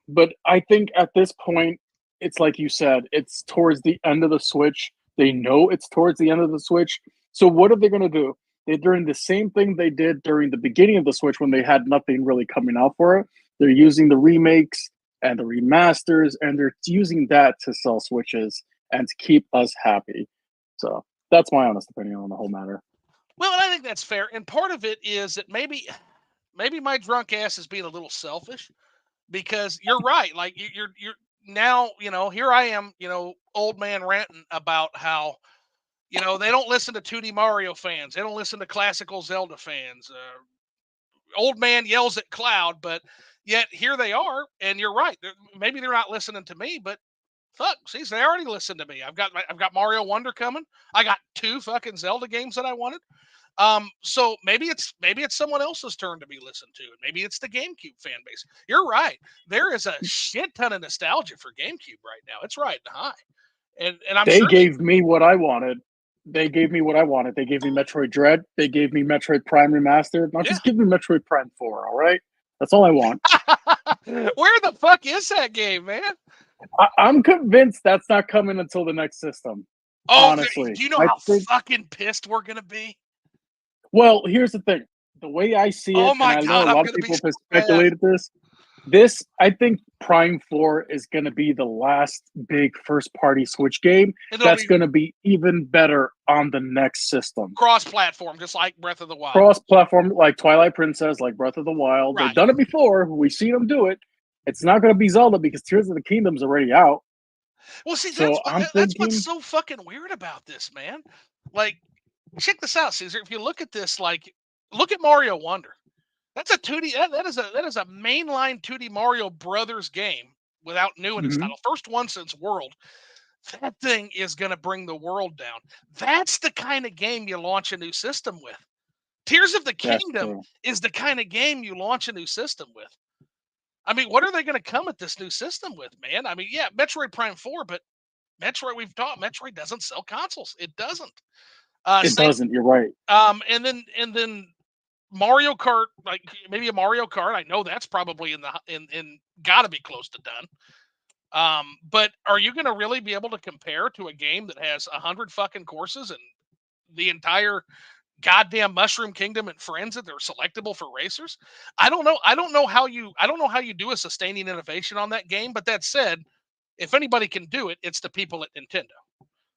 but I think at this point, it's like you said, it's towards the end of the Switch. They know it's towards the end of the Switch. So what are they going to do? They're doing the same thing they did during the beginning of the Switch when they had nothing really coming out for it. They're using the remakes and the remasters, and they're using that to sell Switches and to keep us happy. So that's my honest opinion on the whole matter. Well, and I think that's fair. And part of it is that maybe my drunk ass is being a little selfish because you're right. Like you're now, here I am, old man ranting about how, they don't listen to 2D Mario fans. They don't listen to classical Zelda fans. Old man yells at Cloud, but yet here they are. And you're right. Maybe they're not listening to me, but fuck, see, they already listened to me. I've got Mario Wonder coming. I got 2 fucking Zelda games that I wanted. So maybe it's someone else's turn to be listened to, and maybe it's the GameCube fan base. You're right. There is a shit ton of nostalgia for GameCube right now. It's riding high, and I'm They sure gave me what I wanted. They gave me what I wanted. They gave me Metroid Dread. They gave me Metroid Prime Remastered. Now yeah. just give me Metroid Prime 4, all right? That's all I want. Where the fuck is that game, man? I'm convinced that's not coming until the next system. Oh, Honestly, do you know I how think. fucking pissed we're gonna be? Well, here's the thing: the way I see Oh it, and my I know god, a I'm lot of gonna be people so have mad. speculated this. This, I think, Prime 4 is going to be the last big first-party Switch game And it'll that's be going to be even better on the next system. cross-platform, just like Breath of the Wild. Cross-platform, like Twilight Princess, like Breath of the Wild. Right. They've done it before. We've seen them do it. It's not going to be Zelda because Tears of the Kingdom's already out. Well, see, So I'm that's what's thinking, so fucking weird about this, man. Like, check this out, Caesar. If you look at this, like, look at Mario Wonder. That's a 2D. That is a mainline 2D Mario Brothers game without new in its mhm, title. First one since World. That thing is going to bring the world down. That's the kind of game you launch a new system with. Tears of the that's Kingdom true. is the kind of game you launch a new system with. I mean, what are they going to come at this new system with, man? I mean, yeah, Metroid Prime 4, but Metroid doesn't sell consoles. It doesn't. It Same. doesn't. You're right. And then Mario Kart, like maybe a Mario Kart. I know that's probably in got to be close to done. But are you going to really be able to compare to a game that has 100 fucking courses and the entire goddamn Mushroom Kingdom and friends that are selectable for racers? I don't know. I don't know how you do a sustaining innovation on that game. But that said, if anybody can do it, it's the people at Nintendo.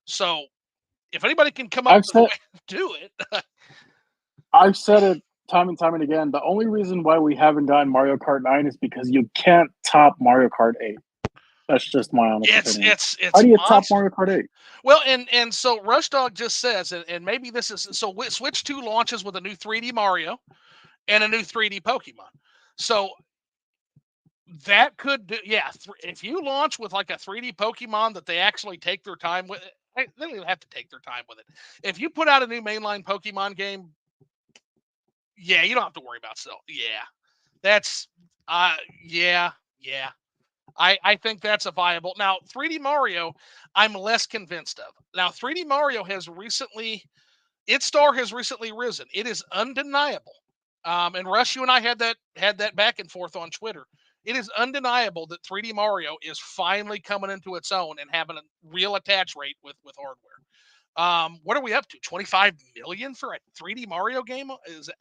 So if anybody can come up I've with a said way to do it, I've said it time and time and again. The only reason why we haven't gotten Mario Kart 9 is because you can't top Mario Kart 8. That's just my honest it's opinion. it's How it's do you top monster. Mario Kart 8? Well, and so Rush Dog just says, and maybe this is so. Switch 2 launches with a new 3D Mario and a new 3D Pokemon. So that could do, yeah. If you launch with like a 3D Pokemon that they actually take their time with, they don't even have to take their time with it. If you put out a new mainline Pokemon game, yeah, you don't have to worry about sell. Yeah, that's yeah, yeah. I think that's a viable. Now, 3D Mario, I'm less convinced of. Now, 3D Mario has recently, its star has recently risen. It is undeniable. And Rush, you and I had that back and forth on Twitter. It is undeniable that 3D Mario is finally coming into its own and having a real attach rate with hardware. What are we up to? 25 million for a 3D Mario game?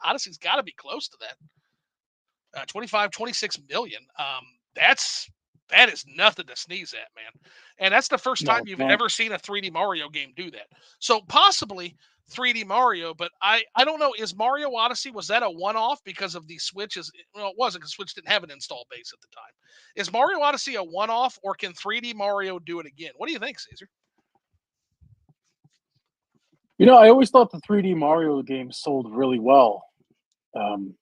Odyssey's got to be close to that. 25, 26 million. That is nothing to sneeze at, man. And that's the first time No, it's you've not. ever seen a 3D Mario game do that. So possibly 3D Mario, but I don't know. Is Mario Odyssey, was that a one-off because of the Switches? Well, it wasn't because Switch didn't have an install base at the time. Is Mario Odyssey a one-off, or can 3D Mario do it again? What do you think, Caesar? I always thought the 3D Mario games sold really well. Um,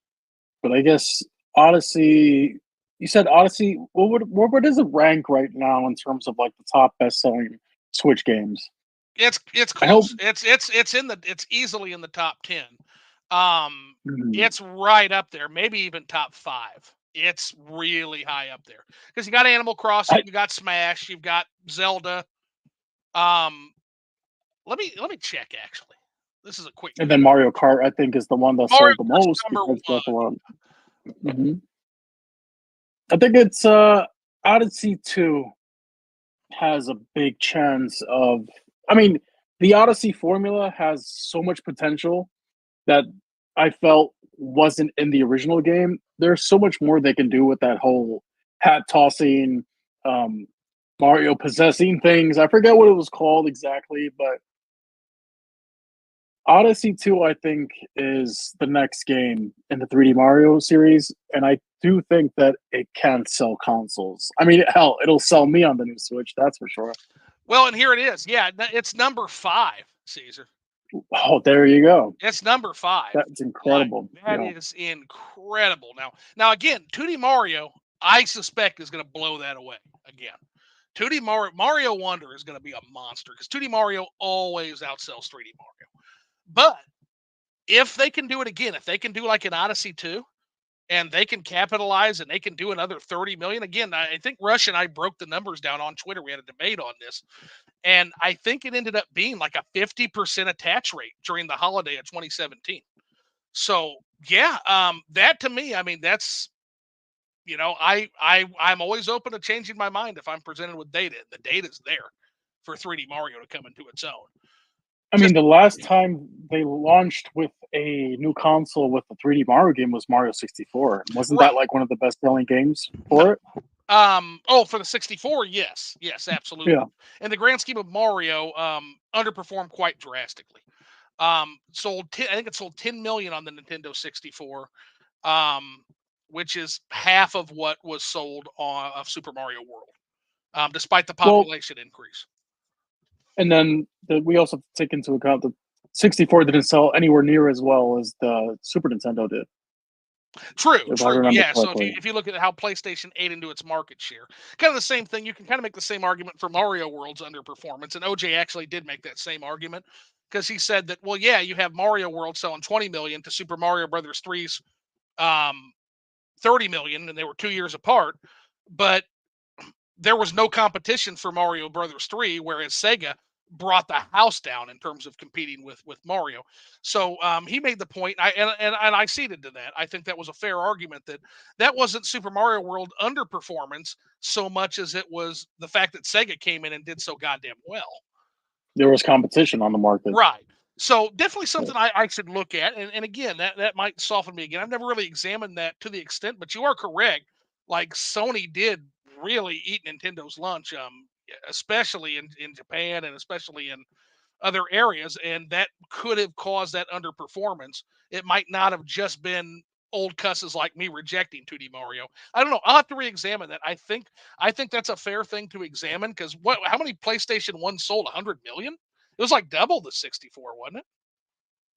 but I guess Odyssey, you said Odyssey, what does it rank right now in terms of like the top best selling Switch games? It's I hope. close. It's easily in the top 10. Um, Mhm. it's right up there, maybe even top 5. It's really high up there because you got Animal Crossing, I, you got Smash, you've got Zelda. Um, let me check actually. This is a quick and Google. then Mario Kart, I think, is the one that Mario sold the Kart's most number because one. Breath of the Wild. Mhm. I think it's Odyssey 2 has a big chance of. I mean, the Odyssey formula has so much potential that I felt wasn't in the original game. There's so much more they can do with that whole hat tossing, um, Mario possessing things. I forget what it was called exactly, but Odyssey 2, I think, is the next game in the 3D Mario series, and I do think that it can sell consoles. I mean, hell, it'll sell me on the new Switch, that's for sure. Well, and here it is. Yeah, it's number 5, Caesar. Oh, there you go. It's number 5. That's Like, incredible. that Yeah. is incredible. Now again, 2D Mario, I suspect is going to blow that away again. 2D Mario Wonder is going to be a monster because 2D Mario always outsells 3D Mario. But if they can do it again, if they can do like an Odyssey 2 and they can capitalize and they can do another 30 million, again, I think Rush and I broke the numbers down on Twitter. We had a debate on this. And I think it ended up being like a 50% attach rate during the holiday of 2017. So yeah, that to me, I mean, that's, I'm always open to changing my mind if I'm presented with data. The data's there for 3D Mario to come into its own. I mean, the last time they launched with a new console with the 3D Mario game was Mario 64. Wasn't that like one of the best-selling games for it? For the 64, yes, absolutely. Yeah. In the grand scheme of Mario, underperformed quite drastically. I think it sold 10 million on the Nintendo 64, which is half of what was sold of Super Mario World, despite the Well, population increase. and then we also have to take into account the 64 didn't sell anywhere near as well as the Super Nintendo did. True. If I remember Yeah. So correctly. if you look at how PlayStation ate into its market share, kind of the same thing. You can kind of make the same argument for Mario World's underperformance, and OJ actually did make that same argument because he said that, well, yeah, you have Mario World selling 20 million to Super Mario Brothers 3's 30 million, and they were 2 years apart, but there was no competition for Mario Brothers 3, whereas Sega brought the house down in terms of competing with Mario. So he made the point, and I ceded to that. I think that was a fair argument that wasn't Super Mario World underperformance so much as it was the fact that Sega came in and did so goddamn well. There was competition on the market. Right. So definitely something I should look at. And again, that might soften me again. I've never really examined that to the extent, but you are correct. Like Sony did really eat Nintendo's lunch, especially in Japan and especially in other areas. And that could have caused that underperformance. It might not have just been old cusses like me rejecting 2D Mario. I don't know. I'll have to re-examine that. I think that's a fair thing to examine because how many PlayStation 1 sold? 100 million? It was like double the 64, wasn't it?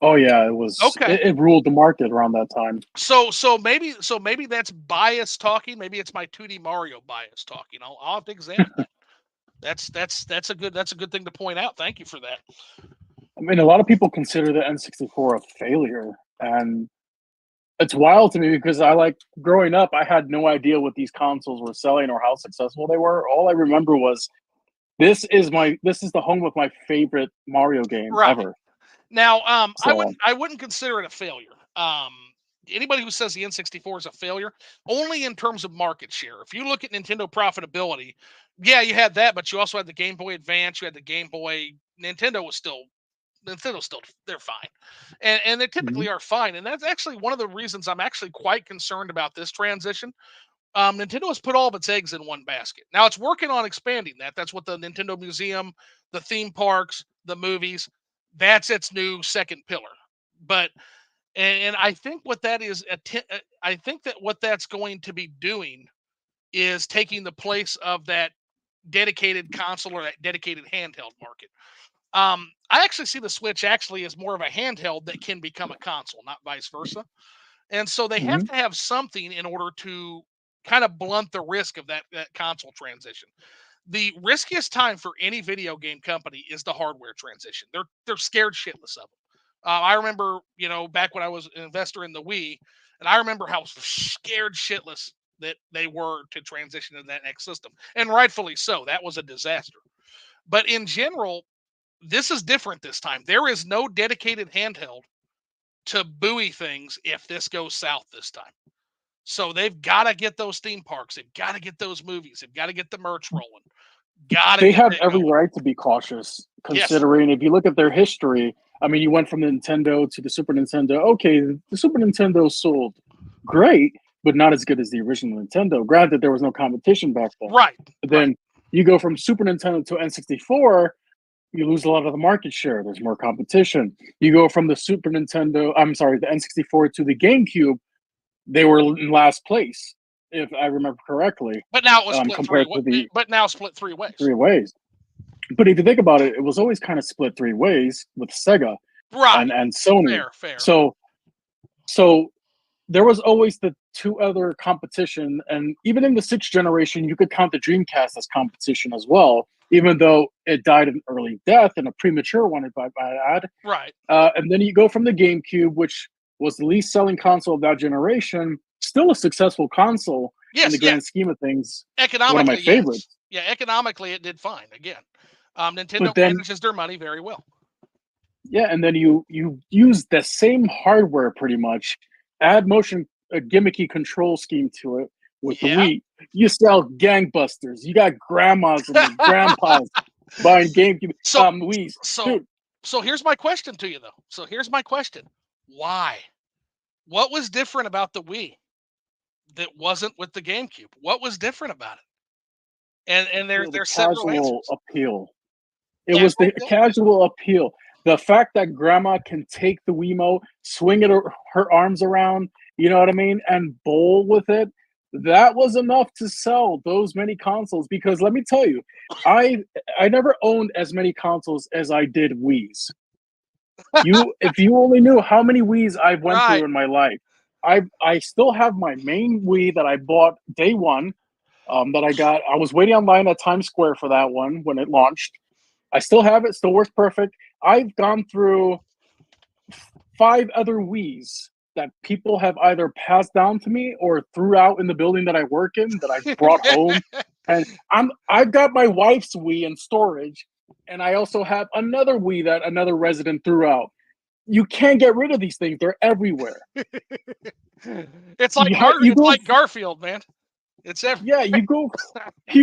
Oh yeah, it was. Okay. It ruled the market around that time. So maybe that's bias talking. Maybe it's my 2D Mario bias talking. I'll have to examine that. That's a good thing to point out. Thank you for that. I mean, a lot of people consider the N64 a failure, and it's wild to me because growing up, I had no idea what these consoles were selling or how successful they were. All I remember was this is the home of my favorite Mario game Right. ever. Now, So I wouldn't consider it a failure. Anybody who says the N64 is a failure, only in terms of market share. If you look at Nintendo profitability, yeah, you had that, but you also had the Game Boy Advance, you had the Game Boy. Nintendo's still they're fine, and they typically are fine. And that's actually one of the reasons I'm actually quite concerned about this transition. Nintendo has put all of its eggs in one basket. Now it's working on expanding that. That's what the Nintendo Museum, the theme parks, the movies, that's its new second pillar. But and I think what that is, I think that what that's going to be doing is taking the place of that dedicated console or that dedicated handheld market. I actually see the Switch actually as more of a handheld that can become a console, not vice versa. And so they have to have something in order to kind of blunt the risk of that console transition. The riskiest time for any video game company is the hardware transition. They're scared shitless of them. I remember, back when I was an investor in the Wii, and I remember how scared shitless that they were to transition to that next system, and rightfully so. That was a disaster. But in general, this is different this time. There is no dedicated handheld to buoy things if this goes south this time. So they've got to get those theme parks. They've got to get those movies. They've got to get the merch rolling. they have every right to be cautious, considering if you look at their history. I mean, you went from the Nintendo to the Super Nintendo. Okay, the Super Nintendo sold great, but not as good as the original Nintendo. Granted, there was no competition back then. Right. But then you go from Super Nintendo to N64. you lose a lot of the market share. There's more competition. You go from the Super Nintendo, I'm sorry, the N64 to the GameCube, they were in last place, if I remember correctly, But now it was split three. compared to the But now split three ways. three ways. But if you think about it, it was always kind of split three ways with Sega Right. and Sony. Fair. So there was always the two other competition, and even in the sixth generation, you could count the Dreamcast as competition as well, even though it died an early death and a premature one, if I add. Right. And then you go from the GameCube, which was the least selling console of that generation, still a successful console in the Yes. Yeah. grand scheme of things. One of my Economically, yes. favorites. Yeah. Economically, it did fine. Again, Nintendo But then, manages their money very well. yeah, and then you use the same hardware pretty much, add motion a gimmicky control scheme to it with the Yeah. Wii. You sell gangbusters. You got grandmas and grandpas buying GameCube So Wii's. so Dude, so here's my question to you though. So here's my question: why? What was different about the Wii that wasn't with the GameCube? What was different about it? And the there's several casual answers. appeal. It was Casual the appeal? casual appeal. The fact that grandma can take the Wiimote, swing it her arms around, you know what I mean, and bowl with it, that was enough to sell those many consoles. Because let me tell you, I never owned as many consoles as I did Wii's. If you only knew how many Wii's I've went Right. through in my life. I still have my main Wii that I bought day one. That I got. I was waiting online at Times Square for that one when it launched. I still have it, still works perfect. I've gone through 5 other Wii's that people have either passed down to me or threw out in the building that I work in that I brought home. And I've got my wife's Wii in storage, and I also have another Wii that another resident threw out. You can't get rid of these things; they're everywhere. It's like You it's go, like Garfield, man. It's every yeah, you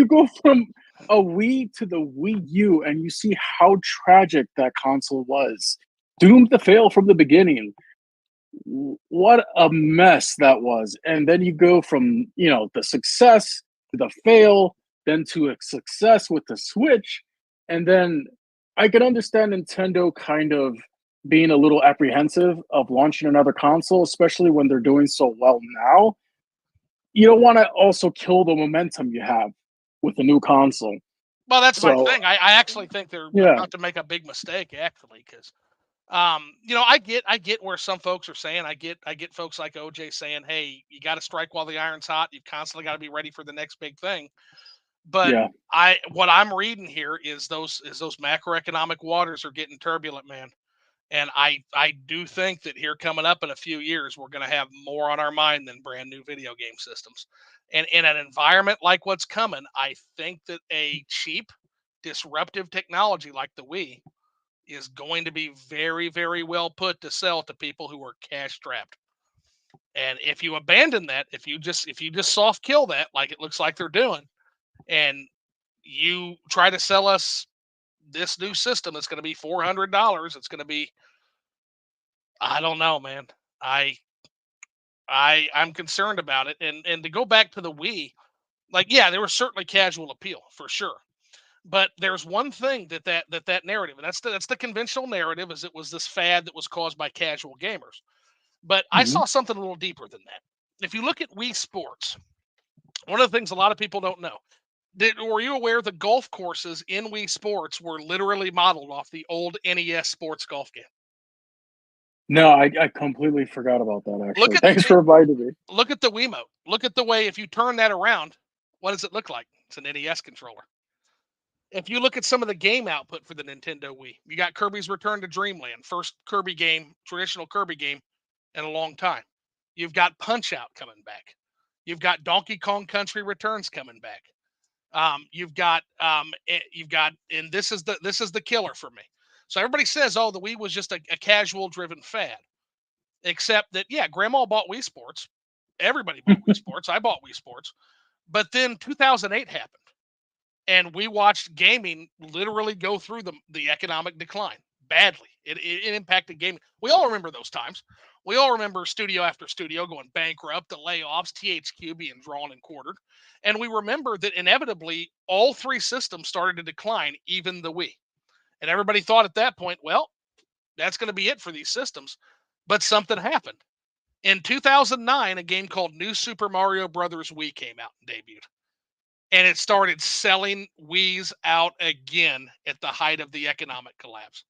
go from a Wii to the Wii U, and you see how tragic that console was. Doomed to fail from the beginning. What a mess that was. And then you go from, the success to the fail, then to a success with the Switch. And then I could understand Nintendo kind of being a little apprehensive of launching another console, especially when they're doing so well now. You don't want to also kill the momentum you have with the new console. well, that's my So, thing. I actually think they're yeah, about to make a big mistake, actually, because I get where some folks are saying. I get folks like OJ saying, "Hey, you got to strike while the iron's hot. You've constantly got to be ready for the next big thing." But yeah. what I'm reading here is those macroeconomic waters are getting turbulent, man. And I do think that here coming up in a few years, we're going to have more on our mind than brand new video game systems. And in an environment like what's coming, I think that a cheap, disruptive technology like the Wii is going to be very, very well put to sell to people who are cash strapped. And if you abandon that, if you just soft kill that, like it looks like they're doing, and you try to sell us this new system that's going to be $400, it's going to be, I don't know, man. I I'm concerned about it. And to go back to the Wii, like yeah, there was certainly casual appeal for sure. But there's one thing that narrative, and that's the conventional narrative, is it was this fad that was caused by casual gamers. But I Mhm. saw something a little deeper than that. If you look at Wii Sports, one of the things a lot of people don't know. Were you aware the golf courses in Wii Sports were literally modeled off the old NES Sports golf game? No, I completely forgot about that, Look actually. at the Thanks for reminding me. look at the Wiimote. Look at the way if you turn that around, what does it look like? It's an NES controller. If you look at some of the game output for the Nintendo Wii, you got Kirby's Return to Dreamland, first Kirby game, traditional Kirby game in a long time. You've got Punch Out coming back. You've got Donkey Kong Country Returns coming back. And this is the killer for me. So everybody says, oh, the Wii was just a casual driven fad, except that yeah, Grandma bought Wii Sports. Everybody bought Wii Sports. I bought Wii Sports. But then 2008 happened, and we watched gaming literally go through the economic decline badly. It impacted gaming. We all remember those times. We all remember studio after studio going bankrupt, the layoffs, THQ being drawn and quartered. And we remember that inevitably all three systems started to decline, even the Wii. And everybody thought at that point, well, that's going to be it for these systems. But something happened. In 2009, a game called New Super Mario Brothers Wii came out and debuted. And it started selling Wii's out again at the height of the economic collapse.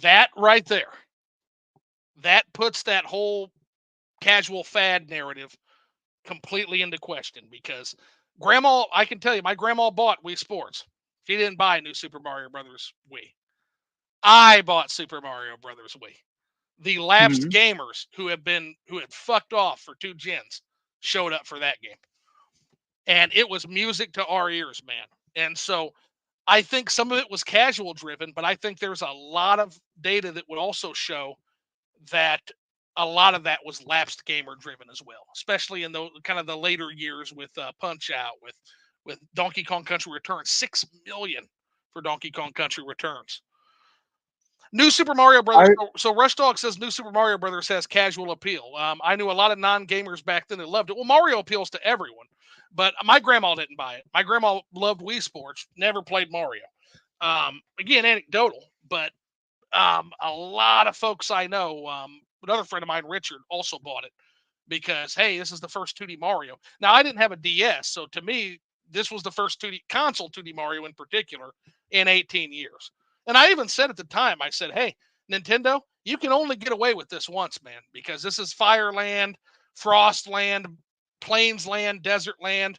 That right there, that puts that whole casual fad narrative completely into question, because grandma, I can tell you, my grandma bought Wii Sports. She didn't buy New Super Mario Brothers Wii. I bought Super Mario Brothers Wii. The lapsed Mhm. gamers who had fucked off for 2 gens showed up for that game. And it was music to our ears, man. And so I think some of it was casual driven, but I think there's a lot of data that would also show that a lot of that was lapsed gamer driven as well, especially in the kind of the later years with Punch Out, with Donkey Kong Country Returns, 6 million for Donkey Kong Country Returns. New Super Mario Brothers. I So Rush Dog says New Super Mario Brothers has casual appeal. I knew a lot of non-gamers back then that loved it. Well, Mario appeals to everyone, but my grandma didn't buy it. My grandma loved Wii Sports, never played Mario. Again, anecdotal, but a lot of folks I know, another friend of mine, Richard, also bought it because, hey, this is the first 2D Mario. Now, I didn't have a DS, so to me, this was the first 2D console 2D Mario in particular in 18 years. And I even said at the time, I said, hey, Nintendo, you can only get away with this once, man, because this is Fireland, Frostland, Plainsland, Desertland.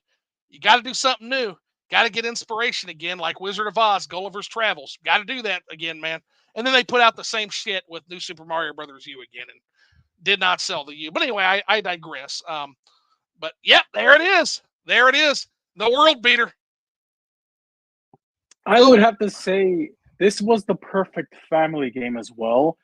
You got to do something new. Got to get inspiration again, like Wizard of Oz, Gulliver's Travels. Got to do that again, man. And then they put out the same shit with New Super Mario Brothers U again, and did not sell the U. But anyway, I digress. But yep, there it is. There it is. The world beater. I would have to say this was the perfect family game as well.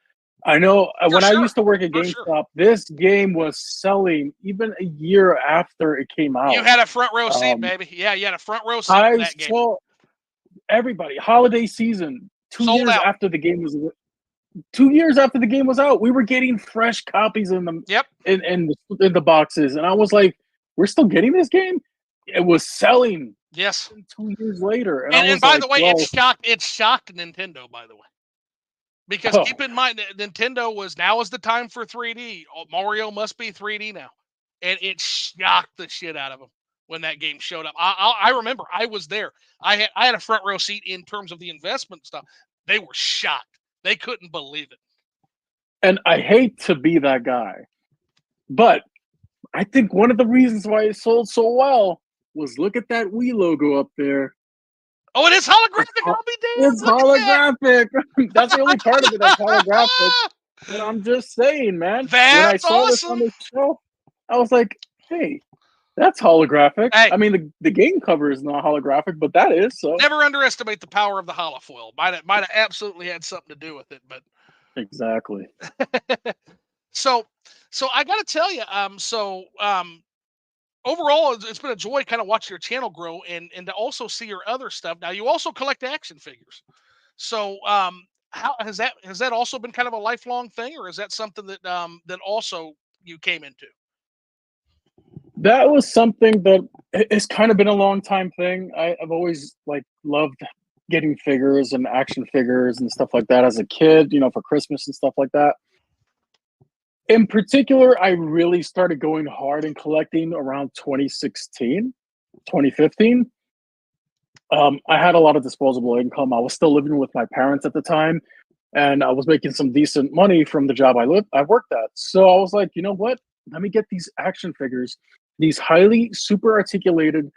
I know For when I sure. used to work at For sure. GameStop, this game was selling even a year after it came out. You had a front row seat, baby. Yeah, you had a front row seat I to that game. saw everybody holiday season Sold out. after the game was 2 years after the game was out. We were getting fresh copies in the Yep. in the boxes, and I was like, "We're still getting this game." It was selling. Yes. 2 years later, and I And was by like, the way, "Well, it shocked Nintendo, by the way. Because oh." keep in mind, Nintendo was, now is the time for 3D. Mario must be 3D now. And it shocked the shit out of them when that game showed up. I remember I was there. I had a front row seat in terms of the investment stuff. They were shocked. They couldn't believe it. And I hate to be that guy, but I think one of the reasons why it sold so well was look at that Wii logo up there. Oh, it is holographic. I'll be damned. It's Look at holographic. That's the only part of it that's holographic. that. But I'm just saying, man. When I That's saw this on awesome. the show, I was like, "Hey, that's holographic." Hey. I mean, the game cover is not holographic, but that is. So Never underestimate the power of the holofoil. Might have absolutely had something to do with it, but exactly. so I got to tell you, overall, it's been a joy kind of watching your channel grow, and to also see your other stuff. Now, you also collect action figures. So, how has that also been kind of a lifelong thing, or is that something that that also you came into? That was something that it's kind of been a long time thing. I've always like loved getting figures and action figures and stuff like that as a kid, for Christmas and stuff like that. In particular, I really started going hard in collecting around 2016, 2015. I had a lot of disposable income. I was still living with my parents at the time, and I was making some decent money from the job I worked at. So I was like, you know what? Let me get these action figures, these highly super articulated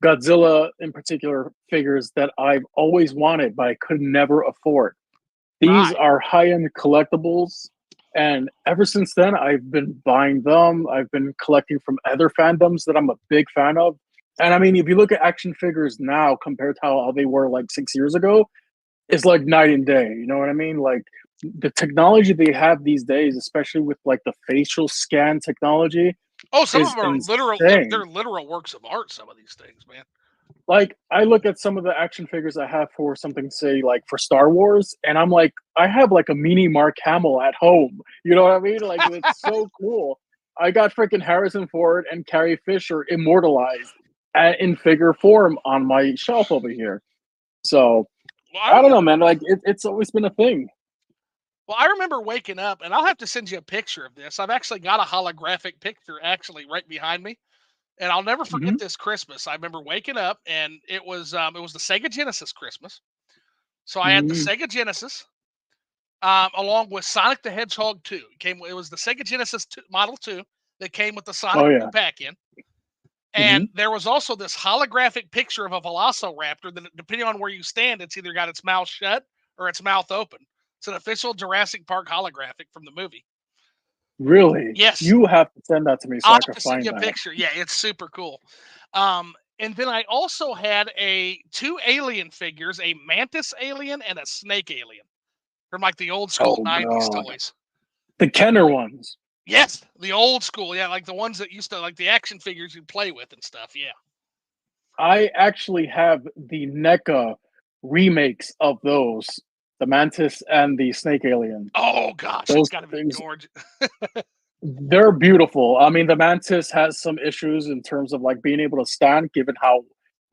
Godzilla in particular figures that I've always wanted, but I could never afford. These Right. are high-end collectibles, and ever since then, I've been buying them. I've been collecting from other fandoms that I'm a big fan of. And I mean, if you look at action figures now compared to how they were like 6 years ago, it's like night and day. You know what I mean? Like the technology they have these days, especially with like the facial scan technology, Oh, some of is them are literal. insane. They're literal works of art. Some of these things, man. Like I look at some of the action figures I have for something, say like for Star Wars, and I'm like, I have like a mini Mark Hamill at home. You know what I mean? Like it's so cool. I got freaking Harrison Ford and Carrie Fisher immortalized in figure form on my shelf over here. So Well, I don't know, man. Like it's always been a thing. I remember waking up, and I'll have to send you a picture of this. I've actually got a holographic picture actually right behind me, and I'll never forget Hmm. this Christmas. I remember waking up, and it was the Sega Genesis Christmas. So I had the Hmm. Sega Genesis, along with Sonic the Hedgehog 2. It was the Sega Genesis Model 2 that came with the Sonic Oh 2 yeah. pack-in. Hmm. And there was also this holographic picture of a Velociraptor that, depending on where you stand, it's either got its mouth shut or its mouth open. It's an official Jurassic Park holographic from the movie. Really? Yes, You have to send that to me so I'll I have can to send find you a that. picture. Yeah, it's super cool. And then I also had two alien figures, a mantis alien and a snake alien from like the old school Oh 90s god. toys. The Kenner ones. Yes, the old school. Yeah, like the ones that used to like the action figures you'd play with and stuff. Yeah. I actually have the NECA remakes of those, the Mantis and the Snake Alien. Oh gosh, it's Those got to be things, gorgeous. they're beautiful. I mean, the Mantis has some issues in terms of like being able to stand, given how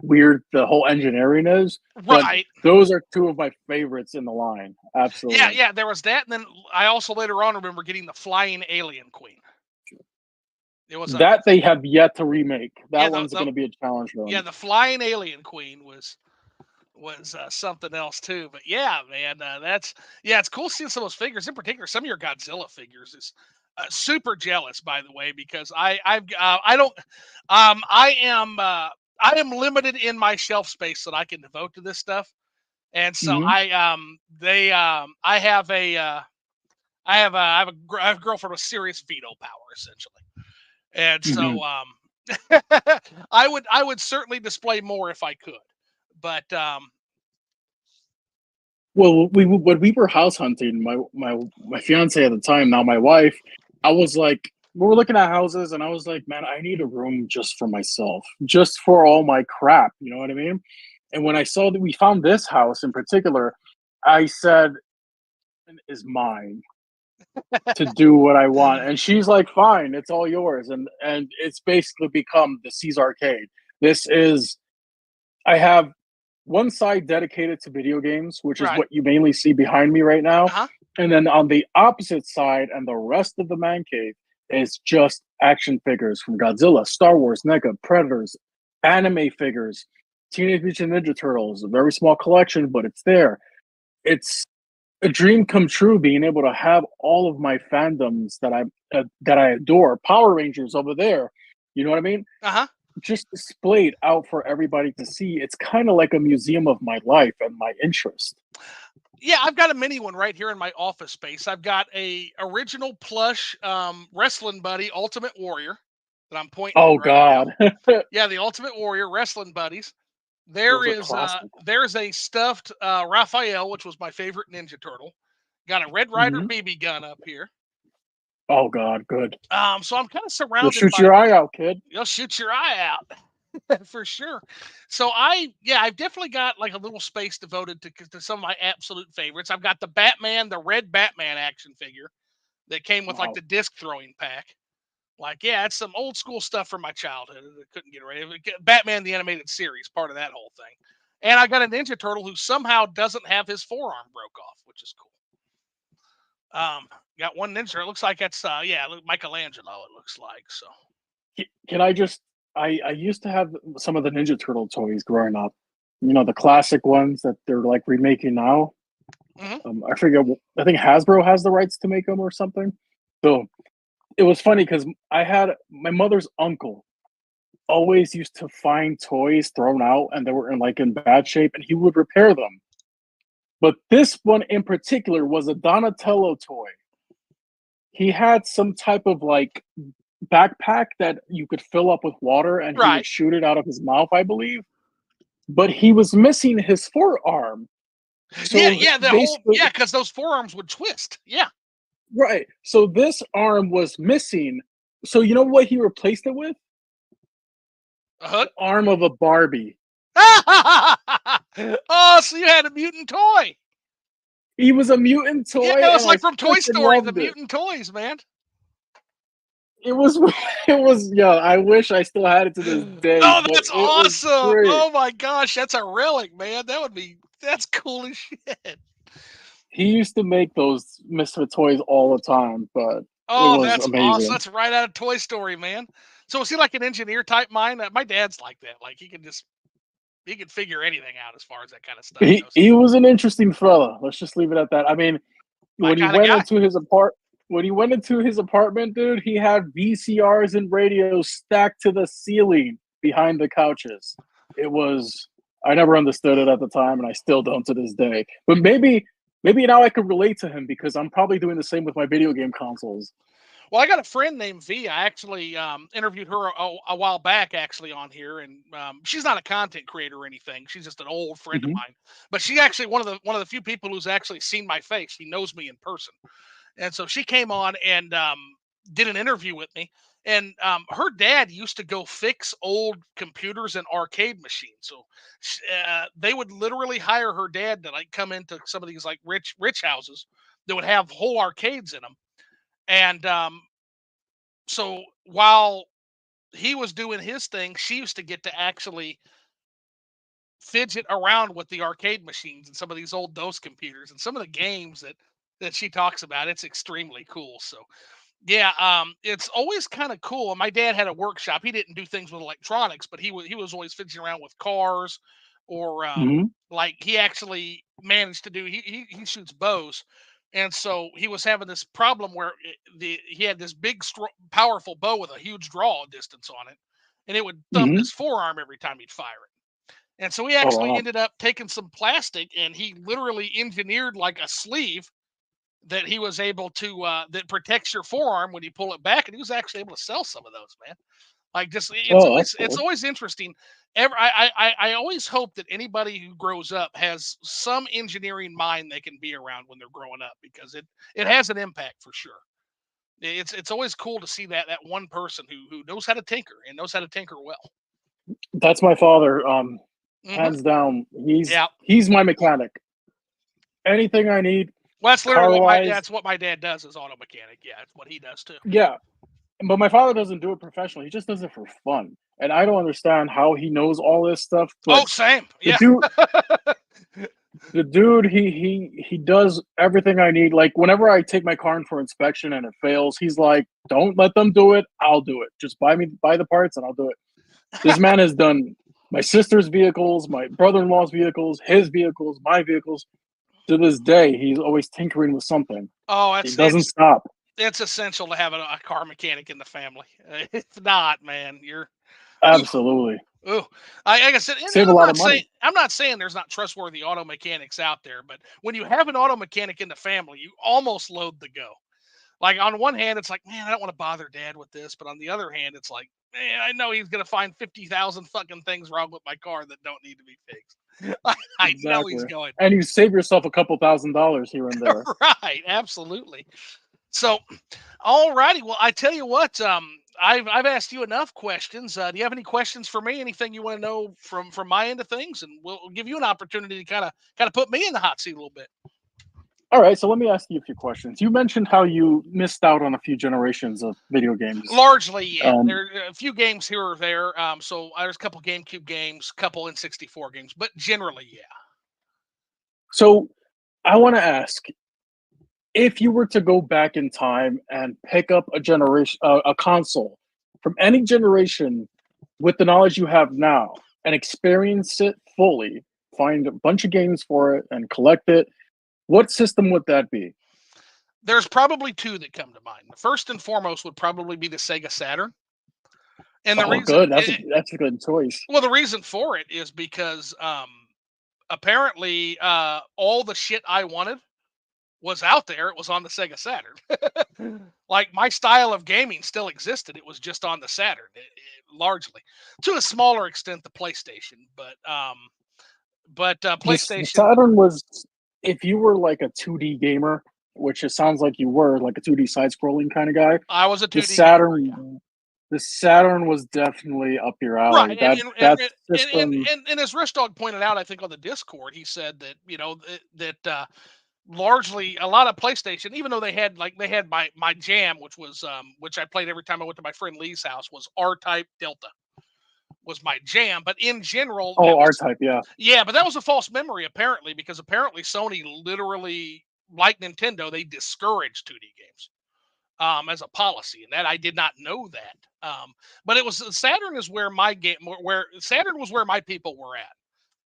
weird the whole engineering is. But Right. those are two of my favorites in the line. Yeah, Absolutely. yeah, there was that, and then I also later on remember getting the flying alien queen. It was a That they have yet to remake. yeah, That one's going to be a challenge for them. the flying alien queen was something else too. But yeah, man, it's cool seeing some of those figures. In particular, some of your Godzilla figures is super jealous, by the way, because I don't I am limited in my shelf space that I can devote to this stuff, and so Hmm. I have a girlfriend with serious veto power essentially, and Hmm. so I would certainly display more if I could, but Well, when we were house hunting, my fiance at the time, now my wife, I was like, we were looking at houses, and I was like, man, I need a room just for myself, just for all my crap. You know what I mean? And when I saw that we found this house in particular, I said, "Is mine to do what I want." And she's like, "Fine, it's all yours." And it's basically become the Cesarcade. This is I have one side dedicated to video games, which is right, what you mainly see behind me right now. uh-huh. And then on the opposite side and the rest of the man cave is just action figures from Godzilla, Star Wars, NECA, Predators, anime figures, Teenage Mutant Ninja Turtles, a very small collection, but it's there. It's a dream come true being able to have all of my fandoms that I adore. Power Rangers over there. You know what I mean? Uh-huh. Just displayed out for everybody to see. It's kind of like a museum of my life and my interest. Yeah, I've got a mini one right here in my office space. I've got a original plush wrestling buddy Ultimate Warrior that I'm pointing Oh at right now. God, Yeah, the Ultimate Warrior wrestling buddies. those are classic. There's a stuffed Raphael, which was my favorite Ninja Turtle. Got a Red Ryder Hmm. BB gun up here. Oh God, good. So I'm kind of You'll surrounded shoot by your eye these. out, kid. You'll shoot your eye out. For sure. So I've definitely got like a little space devoted to some of my absolute favorites. I've got the red Batman action figure that came with like Wow. the disc throwing pack. Like, yeah, it's some old school stuff from my childhood that I couldn't get rid of. Batman the animated series, part of that whole thing. And I got a Ninja Turtle who somehow doesn't have his forearm broke off, which is cool. Got one Ninja. It looks like that's Michelangelo. It looks like so. Can I just? I used to have some of the Ninja Turtle toys growing up. You know, the classic ones that they're like remaking now. Hmm. I forget. I think Hasbro has the rights to make them or something. So it was funny because I had my mother's uncle always used to find toys thrown out and they were in bad shape, and he would repair them. But this one in particular was a Donatello toy. He had some type of like backpack that you could fill up with water and he would Right. shoot it out of his mouth, I believe. But he was missing his forearm. Yeah, So yeah, basically, because those forearms would twist. Yeah. right. So this arm was missing. So you know what he replaced it with? A hook. The arm of a Barbie. Oh, so you had a mutant toy. He was a mutant Yeah, toy it was and I like from Toy freaking Story, the loved it. mutant toys, man. It was it was yeah, I wish I still had it to this day, Oh, but that's it was awesome. great. Oh my gosh, that's a relic, man. That would be That's cool as shit. He used to make those misfit toys all the time, but it Oh, was that's awesome. amazing. That's right out of Toy Story, man. So is he like an engineer type mind? My dad's like that. Like he can figure anything out as far as that kind of stuff He goes. he was an interesting fella. Let's just leave it at that. I mean, My when he kind of went guy. into his apartment, dude, he had VCRs and radios stacked to the ceiling behind the couches. It was I never understood it at the time, and I still don't to this day. But maybe now I can relate to him because I'm probably doing the same with my video game consoles. Well, I got a friend named V. I actually interviewed her a while back, actually, on here, and she's not a content creator or anything. She's just an old friend of Hmm. mine. But she actually one of the few people who's actually seen my face. She knows me in person, and so she came on and did an interview with me. And her dad used to go fix old computers and arcade machines. So they would literally hire her dad to like come into some of these like rich houses that would have whole arcades in them. And so while he was doing his thing, she used to get to actually fidget around with the arcade machines and some of these old DOS computers and some of the games that she talks about. It's extremely cool. So yeah, it's always kind of cool. And my dad had a workshop. He didn't do things with electronics, but he was always fidgeting around with cars, or Hmm. like he actually managed to do. He shoots bows, and so he was having this problem where he had this big, powerful bow with a huge draw distance on it, and it would thump Hmm. his forearm every time he'd fire it. And so he Oh actually wow. ended up taking some plastic and he literally engineered like a sleeve that he was able to that protects your forearm when you pull it back, and he was actually able to sell some of those, man. Like just Oh, that's it's cool. always interesting. I always hope that anybody who grows up has some engineering mind they can be around when they're growing up, because it has an impact for sure. It's always cool to see that one person who knows how to tinker and knows how to tinker well. That's my father. Hmm. Hands down. He's Yeah. he's my mechanic. Anything I need, Well, that's literally car what wise, that's what my dad does, is auto mechanic. Yeah, it's what he does too. yeah. But my father doesn't do it professionally. He just does it for fun. And I don't understand how he knows all this stuff. But Oh, same. the Yeah. dude, the dude, he does everything I need. Like whenever I take my car in for inspection and it fails, he's like, "Don't let them do it. I'll do it. Just buy the parts and I'll do it." This man has done my sister's vehicles, my brother-in-law's vehicles, his vehicles, my vehicles. To this day, he's always tinkering with something. Oh, He it's doesn't it's stop. it's essential to have a car mechanic in the family. If not, man, you're ooh, Absolutely. ooh. Like I said, and Save a lot of money. I'm not saying there's not trustworthy auto mechanics out there, but when you have an auto mechanic in the family, you almost load the go. Like on one hand, it's like, man, I don't want to bother dad with this, but on the other hand, it's like, man, I know he's gonna find 50,000 fucking things wrong with my car that don't need to be fixed. I know he's Exactly. going And you save yourself a couple $1,000s here and there. right, absolutely. So, all righty. Well, I tell you what, I've asked you enough questions. Do you have any questions for me? Anything you want to know from my end of things, and we'll give you an opportunity to kind of put me in the hot seat a little bit. All right, so let me ask you a few questions. You mentioned how you missed out on a few generations of video games. Largely, yeah. Um, There are a few games here or there. So there's a couple GameCube games, couple N64 games, but generally, yeah. so I want to ask if you were to go back in time and pick up a console from any generation with the knowledge you have now and experience it fully, find a bunch of games for it and collect it, what system would that be? There's probably two that come to mind. The first and foremost would probably be the Sega Saturn, and the Oh, reason, good. That's a good choice. well, the reason for it is because apparently all the shit I wanted was out there. It was on the Sega Saturn. Like my style of gaming still existed. It was just on the Saturn, largely, to a smaller extent, the PlayStation. But The PlayStation, Saturn was, if you were like a 2D gamer, which it sounds like you were, like a 2D side scrolling kind of guy, I was a the 2D gamer. Yeah. Saturn the Saturn was definitely up your Right, alley. and That system. as Rich Dog pointed out, I think on the Discord, he said that largely a lot of PlayStation, even though they had my jam, which was which I played every time I went to my friend Lee's house, was R Type Delta. was my jam. But in general, Oh, R-Type, yeah. yeah, but that was a false memory apparently, because apparently Sony literally, like Nintendo, they discourage 2D games as a policy, and that I did not know that. But it was Saturn is where my game, where Saturn was where my people were at,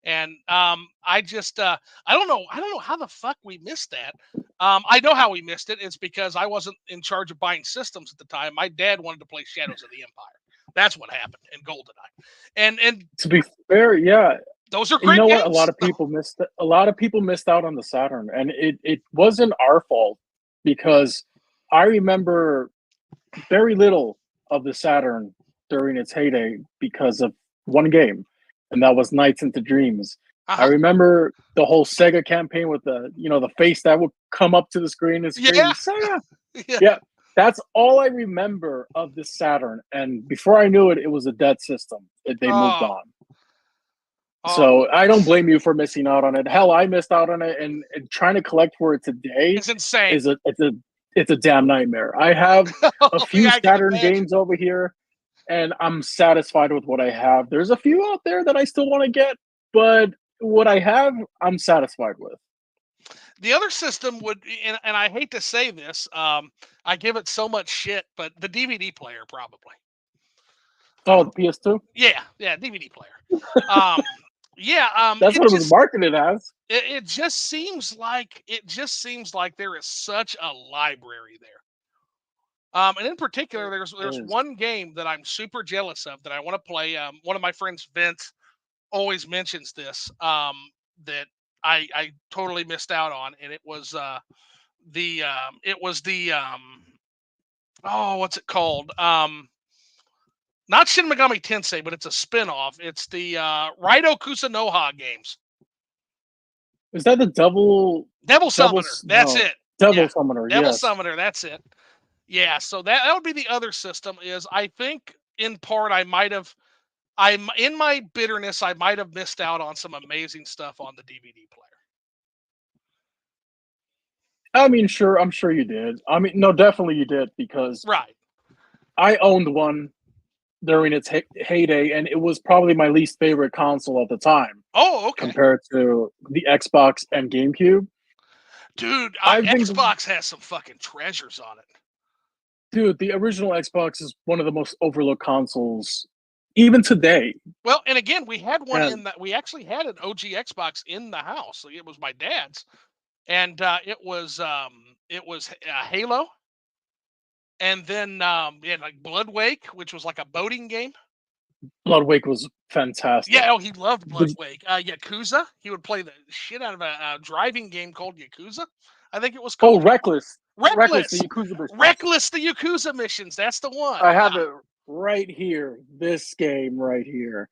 and I just I don't know how the fuck we missed that. I know how we missed it. It's because I wasn't in charge of buying systems at the time. My dad wanted to play Shadows of the Empire. That's what happened in GoldenEye, and To be fair, yeah. those are You great know what? games. A lot of people missed out on the Saturn, and it wasn't our fault because I remember very little of the Saturn during its heyday because of one game, and that was Nights into Dreams. I Uh-huh. remember the whole Sega campaign with the face that would come up to the screen and scream, Yeah. Sega. Yeah. Yeah, that's all I remember of the Saturn. And before I knew it, it was a dead system. They moved Oh, on. oh, So I don't blame you for missing out on it. Hell, I missed out on it, and trying to collect for it today it's insane. is it's a damn nightmare. I have a Oh, few yeah, I can Saturn imagine. games over here, and I'm satisfied with what I have. There's a few out there that I still want to get, but what I have, I'm satisfied with. The other system would, and I hate to say this, I give it so much shit, but the DVD player probably. Oh, the PS2? Yeah, DVD player. Um, yeah, That's what it was marketed as. it just seems like there is such a library there. And in particular, It there's is. one game that I'm super jealous of that I want to play. One of my friends, Vince, always mentions this, that I totally missed out on, and the oh, what's it called? Not Shin Megami Tensei, but it's a spin-off. It's the Raido Kusunoha games. Is that the Devil Summoner. That's no, it. Devil Yeah. Summoner? Devil Yes. Summoner, that's it. Yeah, so that would be the other system. Is I think in part I'm in my bitterness, I might have missed out on some amazing stuff on the DVD player. I mean, sure, I'm sure you did. I mean, no, definitely you did because Right. I owned one during its heyday, and it was probably my least favorite console at the time Oh, okay. compared to the Xbox and GameCube. Dude, I've been, Xbox has some fucking treasures on it. dude, the original Xbox is one of the most overlooked consoles, even today. Well, and again, we had one And in that. We actually had an OG Xbox in the house. It was my dad's, and it was Halo, and then yeah, like Bloodwake, which was like a boating game. Bloodwake was fantastic. Yeah, oh, he loved The, Bloodwake. Yakuza, he would play the shit out of a driving game called Yakuza. I think it was oh, called Reckless, the Reckless. Yakuza missions. Reckless, the Yakuza missions. That's the one. I have it right here. This game right here.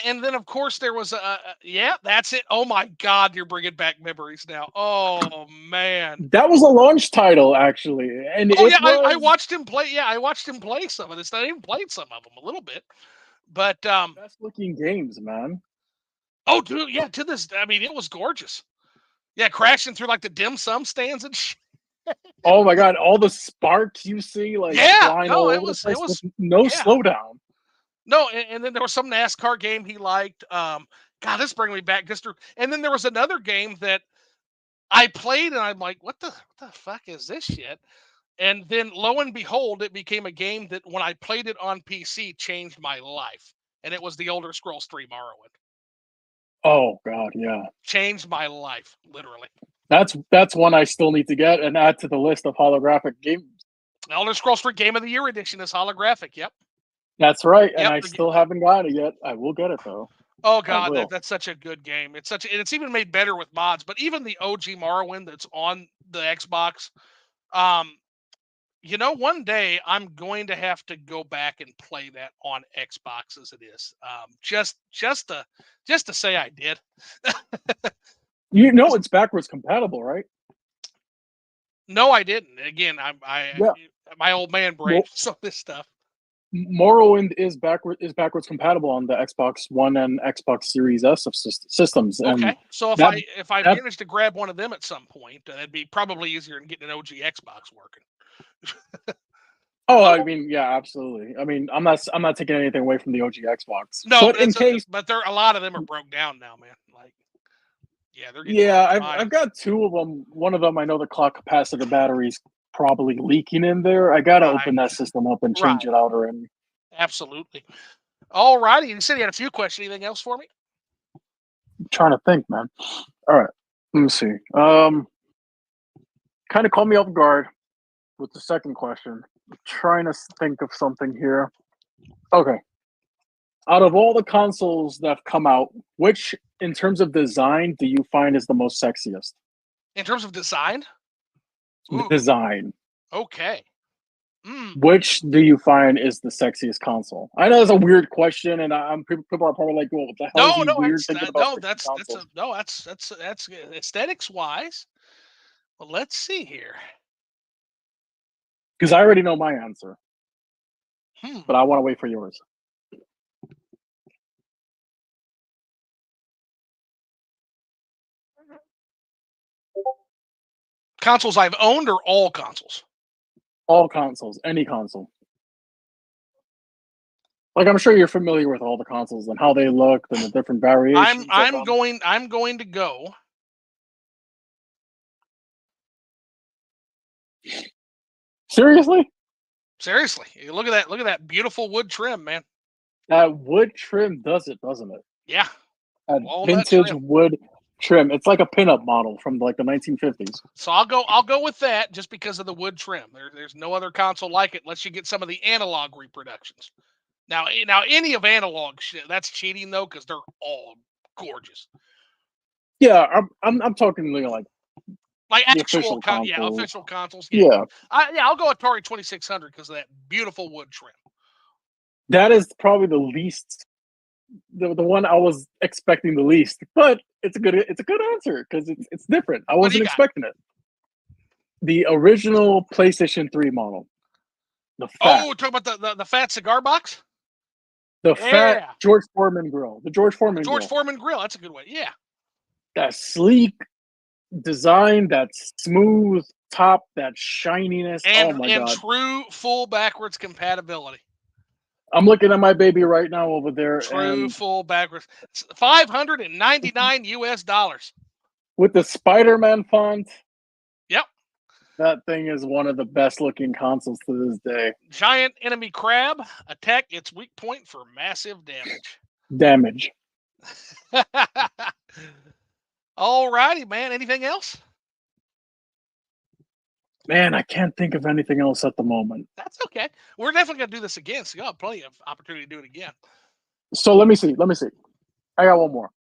And then, of course, there was yeah, that's it. Oh my God, you're bringing back memories now. Oh man. That was a launch title, actually, and Oh it yeah, I was watched him play. Yeah, I watched him play some of this. I even played some of them a little bit, but best looking games, man. oh dude, yeah. To this, I mean, it was gorgeous. Yeah, crashing through like the dim sum stands and shit. Oh my god, all the sparks you see like Yeah, flying no, all it over the was place with no yeah. slowdown. No, and then there was some NASCAR game he liked. God, this bringing me back just. And then there was another game that I played, and I'm like, what the fuck is this shit? And then lo and behold, it became a game that when I played it on PC changed my life. And it was the Elder Scrolls 3 Morrowind. Oh god, yeah. Changed my life, literally. That's one I still need to get and add to the list of holographic games. Elder Scrolls 3 Game of the Year edition is holographic. Yep. That's right, and Yep. I still haven't gotten it yet. I will get it though. Oh I god, will. that's such a good game. It's even made better with mods. But even the OG Morrowind that's on the Xbox, um, one day I'm going to have to go back and play that on Xbox as it is. Just to say I did. You know it's backwards compatible, right? No, I didn't. Again, Yeah. my old man brain. Some of this stuff. Morrowind is backwards compatible on the Xbox One and Xbox Series S of systems, and Okay, so that if I that manage to grab one of them at some point, that'd be probably easier than getting an OG Xbox working. Oh, I Oh mean, yeah, absolutely. I mean, I'm not taking anything away from the OG Xbox, no, but but in case, but there a lot of them are broke down now, man. Like yeah, they're getting yeah, hard to I've find. got two of them. One of them, I know the clock capacitor battery's probably leaking in there. I gotta Right, open that system up and change right, it out already. absolutely. All righty, you said you had a few questions. Anything else for me? I'm trying to think, man. All right, let me see. Kind of caught me off guard with the second question. I'm trying to think of something here. Okay, out of all the consoles that have come out, which, in terms of design, do you find is the most sexiest? In terms of design, ooh, Design. okay. Mm. Which do you find is the sexiest console? I know it's a weird question, and people are probably like, "Well, what the hell is No, he no, weird it's thinking about no. sexy That's a consoles?" no. That's aesthetics wise. Well, let's see here. Because I already know my answer, Hmm. but I want to wait for yours. Consoles I've owned or all consoles? All consoles, any console. Like, I'm sure you're familiar with all the consoles and how they look and the different variations of them. I'm going to go. Seriously, Seriously, you look at that. Look at that beautiful wood trim, man. that wood trim does it, doesn't it? Yeah, That walnut vintage trim. wood trim. It's like a pinup model from like the 1950s. So I'll go with that just because of the wood trim. There's no other console like it unless you get some of the analog reproductions. Now any of analog shit that's cheating though because they're all gorgeous. Yeah, I'm talking like Like the official consoles. official consoles. Yeah, Yeah, yeah. I'll go Atari 2600 because of that beautiful wood trim. that is probably the least the one I was expecting the least, but it's a good answer because it's different. I What do you wasn't got? expecting it. The original PlayStation 3 model, the fat, Oh, talk about the fat cigar box. the fat Yeah, George Foreman grill, the George the Foreman George grill, Foreman grill. That's a good way. Yeah, that sleek design, that smooth top, that shininess. Oh my and god! true full backwards compatibility. I'm looking at my baby right now over there, True and full backwards. It's $599 US. with the Spider-Man font, Yep. that thing is one of the best looking consoles to this day. Giant enemy crab attack its weak point for massive damage. Damage. All righty, man. Anything else? Man, I can't think of anything else at the moment. That's okay. We're definitely gonna do this again, so you'll have plenty of opportunity to do it again. So let me see. Let me see. I got one more.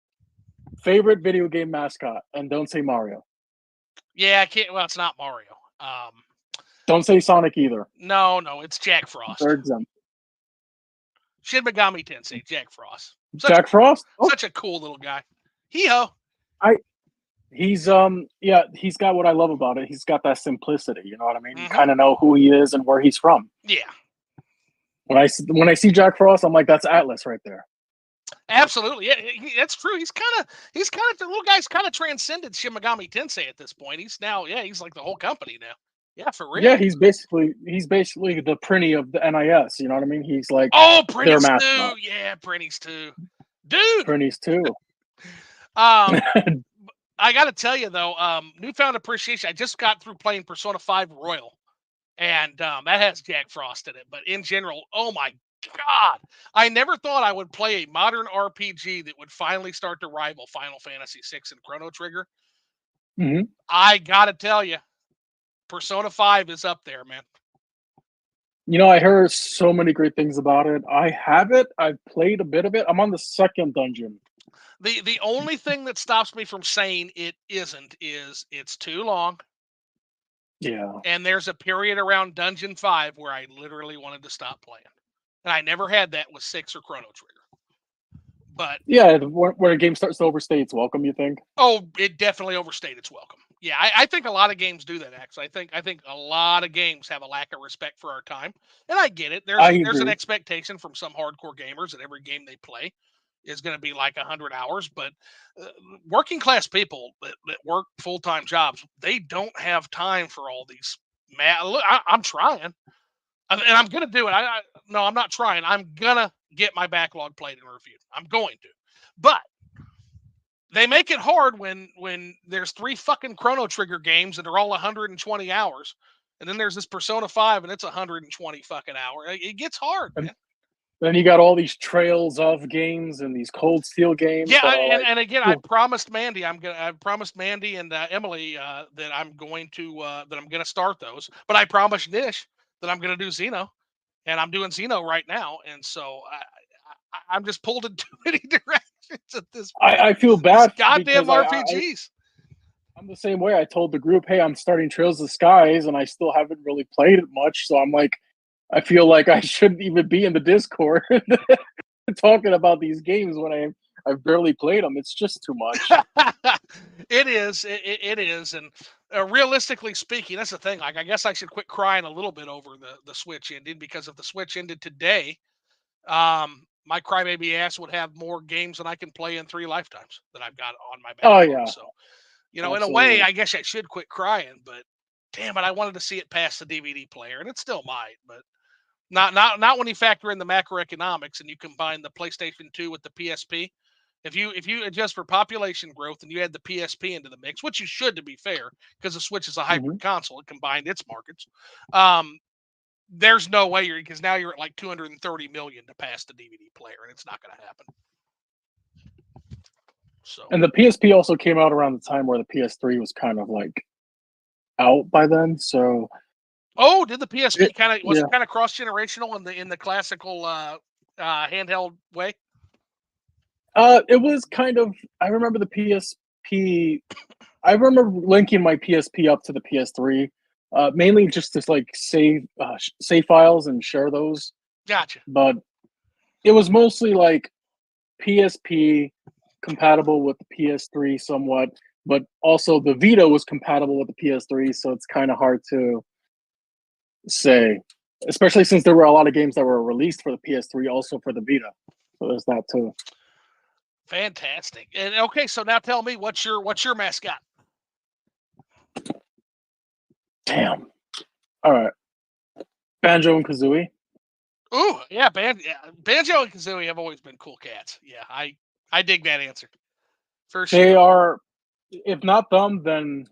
Favorite video game mascot, and don't say Mario. Yeah, I can't. Well, it's not Mario. Don't say Sonic either. No, no, it's Jack Frost. They're exempt. Shin Megami Tensei, Jack Frost. Jack Frost. Oh, Such a cool little guy. Hee ho. I. He's yeah. He's got what I love about it. He's got that simplicity. You know what I mean? You Mm-hmm. kind of know who he is and where he's from. Yeah, When I see Jack Frost, I'm like, that's Atlas right there. absolutely. Yeah, that's true. He's kind of the little guy's kind of transcended Shin Megami Tensei at this point. He's now, yeah, he's like the whole company now. Yeah, for real. Yeah, he's basically the Prinny of the NIS. You know what I mean? He's like Oh, their Prinny's too. mascot. Yeah, Prinny's too. Dude. Prinny's too. Um, I got to tell you though, newfound appreciation. I just got through playing Persona 5 Royal, and that has Jack Frost in it. But in general, oh my god, I never thought I would play a modern RPG that would finally start to rival Final Fantasy 6 and Chrono Trigger. Mhm. I got to tell you, Persona 5 is up there, man. I heard so many great things about it. I have it. I've played a bit of it. I'm on the second dungeon. The only thing that stops me from saying it isn't is it's too long. Yeah. And there's a period around Dungeon 5 where I literally wanted to stop playing. And I never had that with 6 or Chrono Trigger. But Yeah, where a game starts to overstay its welcome, you think? oh, it definitely overstayed its welcome. Yeah, I think a lot of games do that. Actually, I think a lot of games have a lack of respect for our time, and I get it. I There's an agree. expectation from some hardcore gamers that every game they play is going to be like 100 hours. But uh, working class people that work full time jobs, they don't have time for all these. Man, look, I'm trying. And I'm gonna do it. No, I'm not trying. I'm gonna get my backlog played and reviewed. I'm going to, but they make it hard when there's 3 fucking Chrono Trigger games that are all 120 hours, and then there's this Persona 5 and it's 120 fucking hour. It gets hard, And man. then you got all these Trails of games and these Cold Steel games Yeah, that are like, and again, I oh, promised Mandy, I promised Mandy and Emily that I'm gonna start those. But I promised Nish that I'm gonna do Xeno, and I'm doing Xeno right now, and so I'm just pulled in too many directions at this point. I feel These bad goddamn because RPGs. I'm the same way. I told the group, hey, I'm starting Trails of the Skies, and I still haven't really played it much. So I'm like, I feel like I shouldn't even be in the Discord talking about these games when I've barely played them. It's just too much. It is. It is. And realistically speaking, that's the thing. Like, I guess I should quit crying a little bit over the Switch ending, because if the Switch ended today, my crybaby ass would have more games than I can play in 3 lifetimes that I've got on my Oh backlog. yeah, So, in a way, absolutely. I guess I should quit crying. But damn it, I wanted to see it past the DVD player, and it still might. But not when you factor in the macroeconomics and you combine the PlayStation 2 with the PSP. If you adjust for population growth and you add the PSP into the mix, which you should, to be fair, because the Switch is a Hmm. hybrid console, it combined its markets. Um, there's no way because now you're at like 230 million to pass the DVD player, and it's not going to happen. So, And the PSP also came out around the time where the PS3 was kind of like out by then. So oh, did the PSP it, kind of was yeah, it kind of cross generational in the classical handheld way? it was kind of. I remember the PSP. I remember linking my PSP up to the PS3, mainly just to like save files and share those. Gotcha. But it was mostly like PSP compatible with the PS3 somewhat, but also the Vita was compatible with the PS3, so it's kind of hard to say, especially since there were a lot of games that were released for the PS3 also for the Vita. So there's that too. Fantastic. And okay, so now tell me, what's your mascot? Damn. All right. Banjo and Kazooie. Ooh, yeah, Banjo and Kazooie have always been cool cats. Yeah, I dig that answer for They sure. are, if not them, then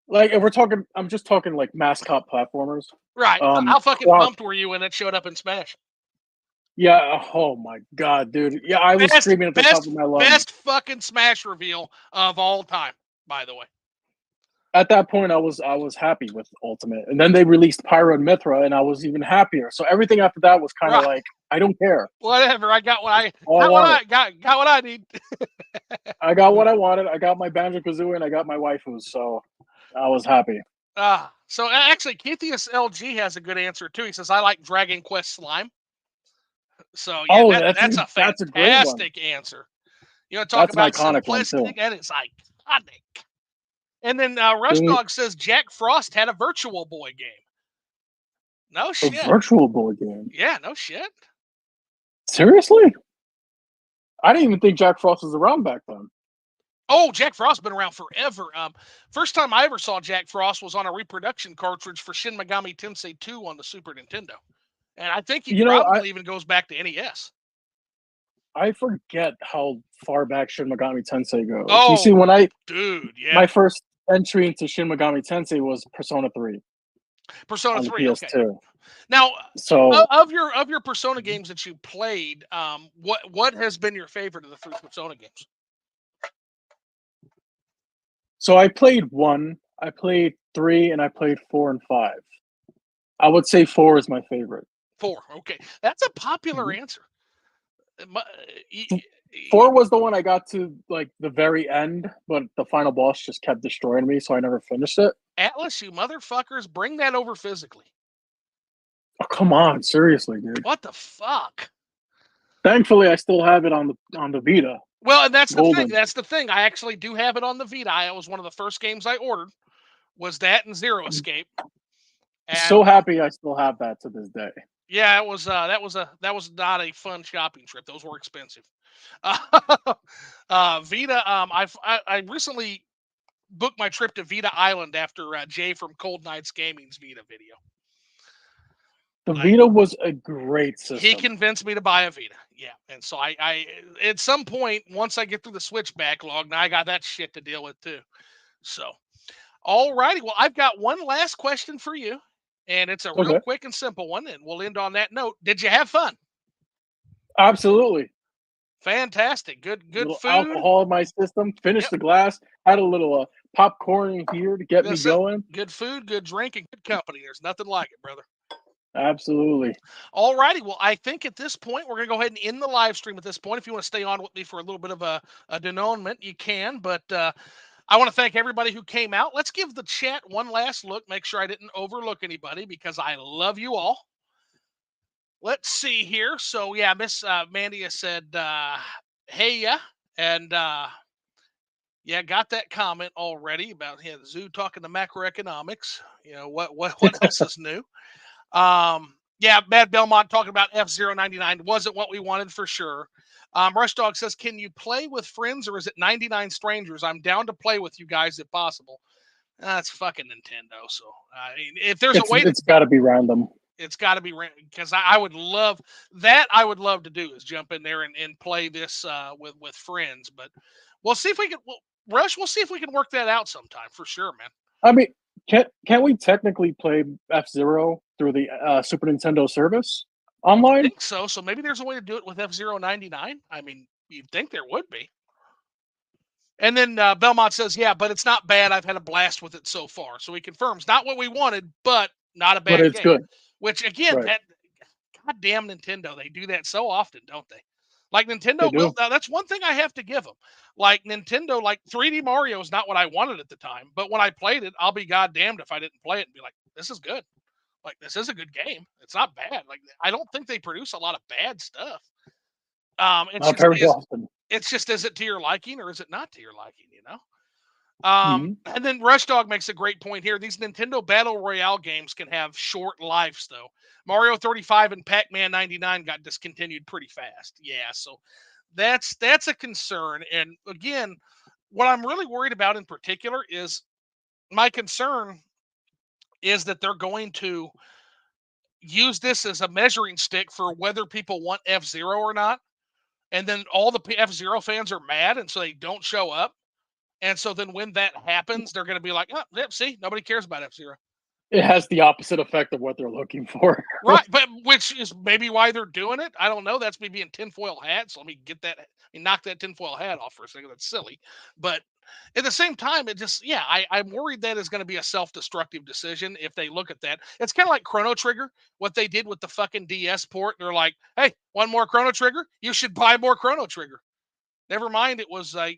like if we're talking, I'm just talking like mascot platformers. Right. How fucking Croc. pumped were you when it showed up in Smash? Yeah. Oh my god, dude. Yeah, I was Best, screaming at the top best, of my lungs. best fucking Smash reveal of all time. By the way. At that point, I was happy with Ultimate, and then they released Pyro and Mithra, and I was even happier. So everything after that was kind of Right. like I don't care. Whatever. I That's all I wanted. got what I need. I got what I wanted. I got my Banjo Kazooie, and I got my waifus. So I was happy. So actually, Keithius LG has a good answer too. He says, "I like Dragon Quest Slime." So yeah, Oh, that's a that's a great one. fantastic answer. Talk That's an about iconic one too. simplistic. That is iconic. And then Rush Then Dog says Jack Frost had a Virtual Boy game. No a shit. Virtual Boy game. Yeah, no shit. Seriously? I didn't even think Jack Frost was around back then. Oh, Jack Frost's been around forever. First time I ever saw Jack Frost was on a reproduction cartridge for Shin Megami Tensei 2 on the Super Nintendo. And I think he You know, probably even goes back to NES. I forget how far back Shin Megami Tensei goes. You see, Oh, when I dude, yeah. my first entry into Shin Megami Tensei was Persona 3 Persona on the 3, okay. PS2. Now, So of your Persona games that you played, what has been your favorite of the 3 Persona games? so I played 1, I played 3, and I played 4 and 5. I would say 4 is my favorite. 4, okay. That's a popular Mhm. answer. My- y- y- 4 was the one I got to like the very end, but the final boss just kept destroying me, so I never finished it. Atlas, you motherfuckers, bring that over physically. Oh, come on, seriously, dude. What the fuck? Thankfully, I still have it on the Vita, Well, and that's the thing. golden. That's the thing. I actually do have it on the Vita. It was one of the first games I ordered. Was that and Zero I'm Escape? so And happy I still have that to this day. yeah, it was that was not a fun shopping trip. Those were expensive. Uh, Vita. I recently booked my trip to Vita Island after Jay from Cold Nights Gaming's Vita video. The Like, Vita was a great he system. convinced me to buy a Vita. Yeah. And so I at some point, once I get through the Switch backlog, now I got that shit to deal with too. So, all righty. Well, I've got one last question for you, and it's a real Okay. quick and simple one, and we'll end on that note. Did you have fun? Absolutely. Fantastic. A Good little food. alcohol in my system. Finished Yep. the glass. Had a little popcorn in here to get me That's it. going. Good food, good drink, and good company. There's nothing like it, brother. Absolutely. All righty. Well, I think at this point, we're going to go ahead and end the live stream at this point. If you want to stay on with me for a little bit of a denouement, you can. But I want to thank everybody who came out. Let's give the chat one last look. Make sure I didn't overlook anybody because I love you all. Let's see here. So, yeah, Miss Mandia said, hey, yeah. And yeah, got that comment already about the zoo talking to macroeconomics. You know, what else is new? Yeah, Bad Belmont talking about F-099 wasn't what we wanted for sure. Rush Dog says, can you play with friends or is it 99 strangers? I'm down to play with you guys if possible. That's fucking Nintendo. So, I mean, if there's a way to, It's got to be random. it's got to be because I would love that. I would love to do is jump in there and play this with friends. But we'll see if we can. Rush, we'll see if we can work that out sometime for sure, man. I mean, can we technically play F-Zero through the Super Nintendo service online? Think so. So maybe there's a way to do it with F-099. I mean, you'd think there would be. And then Belmont says, yeah, but it's not bad. I've had a blast with it so far. So he confirms not what we wanted, but not a But bad it's game. good. Which again, Right. that goddamn Nintendo, they do that so often, don't they? Like They Nintendo will. do. Now that's one thing I have to give them. Like Nintendo, like 3D Mario is not what I wanted at the time, but when I played it, I'll be goddamned if I didn't play it and be like, this is good. Like this is a good game. It's not bad. Like I don't think they produce a lot of bad stuff. It's Not just very often. is it to your liking or is it not to your liking? You know. Hmm. And then Rush Dog makes a great point here. These Nintendo Battle Royale games can have short lives, though. Mario 35 and Pac-Man 99 got discontinued pretty fast. Yeah, so that's a concern. And again, what I'm really worried about in particular is my concern is that they're going to use this as a measuring stick for whether people want F-Zero or not. And then all the F-Zero fans are mad, and so they don't show up. And so then when that happens, they're going to be like, oh, yep, see, nobody cares about F-Zero. It has the opposite effect of what they're looking for. Right, but which is maybe why they're doing it. I don't know. That's me being tinfoil hat. So let me get that. Knock that tinfoil hat off for a second. That's silly. But at the same time, it just yeah, I'm worried that is going to be a self-destructive decision if they look at that. It's kind of like Chrono Trigger, what they did with the fucking DS port. They're like, hey, one more Chrono Trigger, you should buy more Chrono Trigger. Never mind, it was a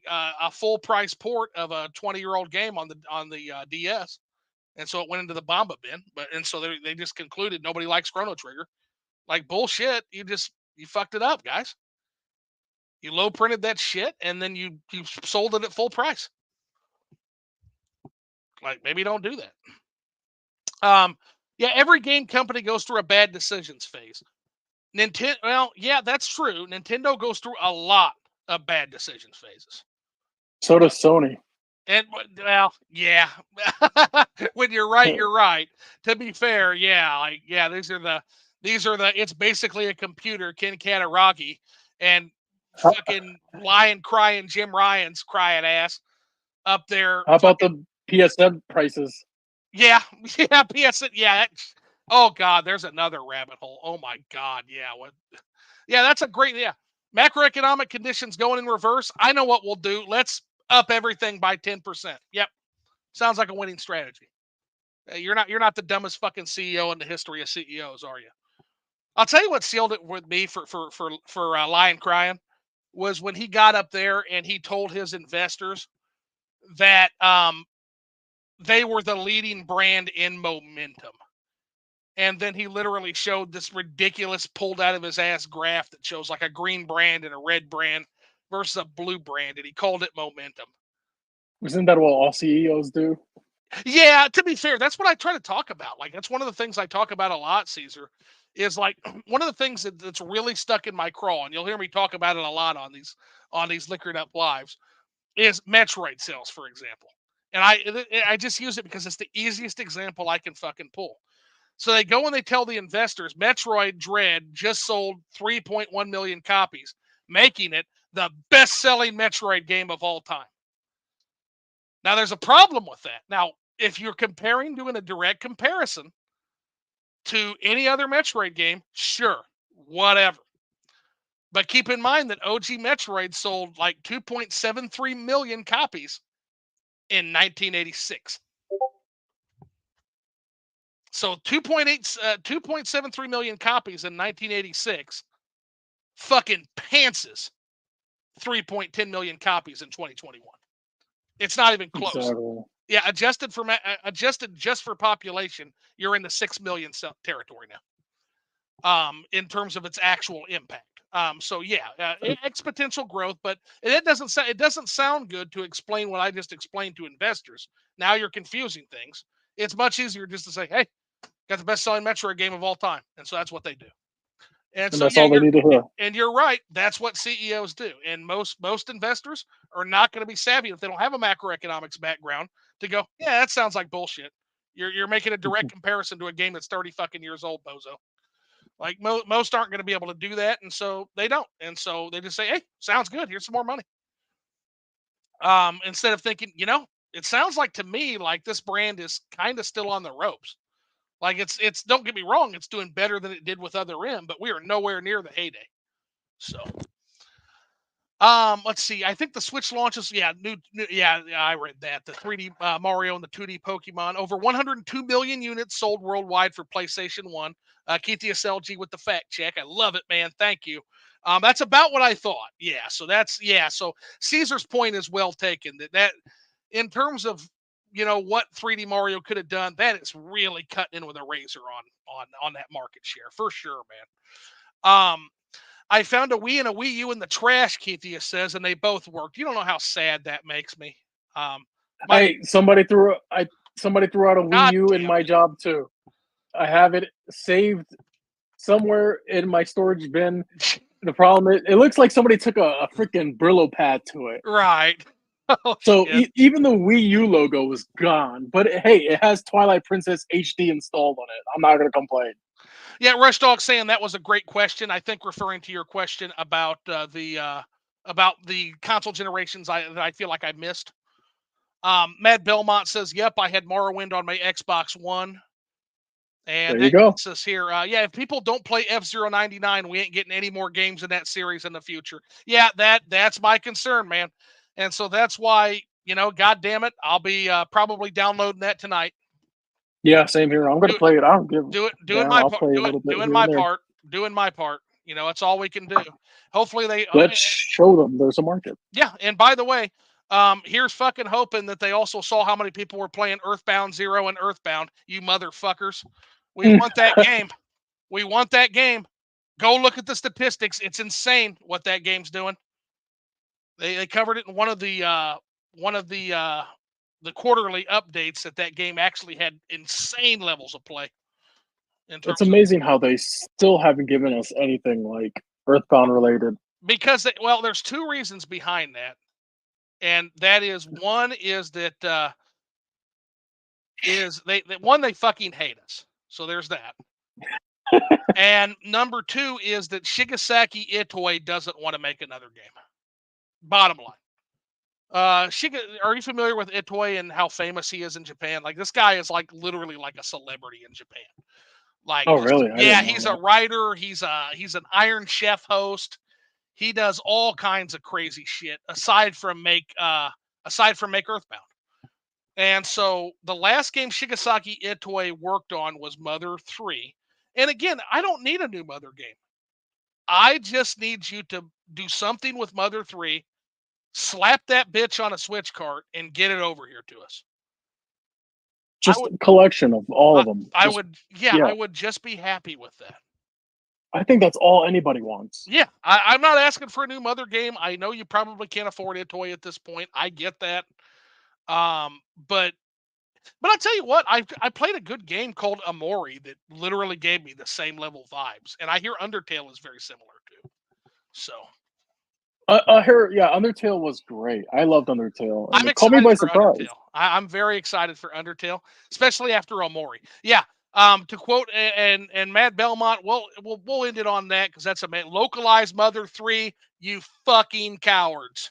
full price port of a 20-year-old game on the DS. And so it went into the Bomba bin. But and so they just concluded nobody likes Chrono Trigger. Like bullshit. You fucked it up, guys. You low printed that shit and then you sold it at full price. Like maybe don't do that. Yeah, every game company goes through a bad decisions phase. Nintendo, well, yeah, that's true. Nintendo goes through a lot of bad decisions phases. So does Sony. And well, yeah. When you're right, you're right. To be fair, yeah, like yeah, these are the. It's basically a computer, Ken Kataragi, and How, fucking lying, crying Jim Ryan's crying ass up there. how about Fucking the PSN prices? yeah, yeah. PS, yeah. Oh god, there's another rabbit hole. Oh my god, yeah. What? Yeah, that's a great yeah. Macroeconomic conditions going in reverse. I know what we'll do. Let's up everything by 10%. Yep. Sounds like a winning strategy. You're not the dumbest fucking CEO in the history of CEOs, are you? I'll tell you what sealed it with me for Lion Crying was when he got up there and he told his investors that they were the leading brand in momentum. And then he literally showed this ridiculous pulled out of his ass graph that shows like a green brand and a red brand versus a blue brand, and he called it momentum. Isn't that what all CEOs do? Yeah, to be fair, that's what I try to talk about. Like that's one of the things I talk about a lot, Caesar, is like one of the things that's really stuck in my craw, and you'll hear me talk about it a lot on these liquored up lives, is Metroid sales, for example. And I just use it because it's the easiest example I can fucking pull. So they go and they tell the investors Metroid Dread just sold 3.1 million copies, making it the best-selling Metroid game of all time. Now, there's a problem with that. Now, if you're doing a direct comparison to any other Metroid game, sure, whatever. But keep in mind that OG Metroid sold like 2.73 million copies in 1986. So 2.73 million copies in 1986 fucking pantses 3.10 million copies in 2021. It's not even close. Exactly. Yeah, adjusted just for population, you're in the 6 million territory now. In terms of its actual impact. So yeah, exponential growth, but it doesn't sound good to explain what I just explained to investors. Now you're confusing things. It's much easier just to say, "Hey, got the best-selling Metroid game of all time," and so that's what they do. And so that's yeah, all they need to hear. and you're right. That's what CEOs do. And most investors are not going to be savvy if they don't have a macroeconomics background to go, yeah, that sounds like bullshit. You're making a direct comparison to a game that's 30 fucking years old, bozo. Like most aren't going to be able to do that, and so they don't. And so they just say, hey, sounds good. Here's some more money. Instead of thinking, it sounds like to me like this brand is kind of still on the ropes. Like it's don't get me wrong, it's doing better than it did with other M, but we are nowhere near the heyday. So let's see. I think the Switch launches. Yeah, I read that. The 3D Mario and the 2D Pokemon. Over 102 million units sold worldwide for PlayStation 1. Keithias LG with the fact check. I love it, man. Thank you. That's about what I thought. Yeah. So So Cesar's point is well taken. That in terms of what 3D Mario could have done, that is really cutting in with a razor on that market share for sure, man. I found a Wii and a Wii U in the trash, Keithia says, and they both worked. You don't know how sad that makes me. Hey, somebody threw out a Wii U in my job too. I have it saved somewhere in my storage bin. The problem is, it looks like somebody took a freaking Brillo pad to it. Right. Oh, so even the Wii U logo was gone. But hey, it has Twilight Princess HD installed on it. I'm not going to complain. Yeah, Rush Dog saying that was a great question. I think referring to your question about the console generations that I feel like I missed. Matt Belmont says, "Yep, I had Morrowind on my Xbox One." And there you go. Says here, yeah, if people don't play F-Zero 99, we ain't getting any more games in that series in the future. Yeah, that's my concern, man. And so that's why, God damn it, I'll be probably downloading that tonight. Yeah, same here. I'm going to play it. I don't give doing my part. Doing my part. Doing my part. That's all we can do. Hopefully they let's show them there's a market. Yeah, and by the way, here's fucking hoping that they also saw how many people were playing Earthbound 0 and Earthbound. You motherfuckers, we want that game. We want that game. Go look at the statistics. It's insane what that game's doing. They covered it in one of the quarterly updates that game actually had insane levels of play. It's amazing how they still haven't given us anything like Earthbound related. Because there's two reasons behind that, and that is one is that they fucking hate us. So there's that. And number two is that Shigesaki Itoi doesn't want to make another game. Bottom line. Are you familiar with Itoi and how famous he is in Japan? Like, this guy is like literally like a celebrity in Japan. Like, oh really? Yeah, he's a writer. He's an Iron Chef host. He does all kinds of crazy shit aside from make Earthbound. And so the last game Shigesaki Itoi worked on was Mother 3. And again, I don't need a new Mother game. I just need you to do something with Mother 3, slap that bitch on a Switch cart, and get it over here to us. Just a collection of all of them. I would just be happy with that. I think that's all anybody wants. Yeah, I'm not asking for a new Mother game. I know you probably can't afford Itoi at this point. I get that. But I'll tell you what, I played a good game called Amori that literally gave me the same level vibes, and I hear Undertale is very similar too. So, Undertale was great. I loved Undertale. I'm excited for Undertale. I'm very excited for Undertale, especially after Amori. Yeah, To quote and Matt Belmont, we'll end it on that because that's a man. Localized Mother 3, you fucking cowards.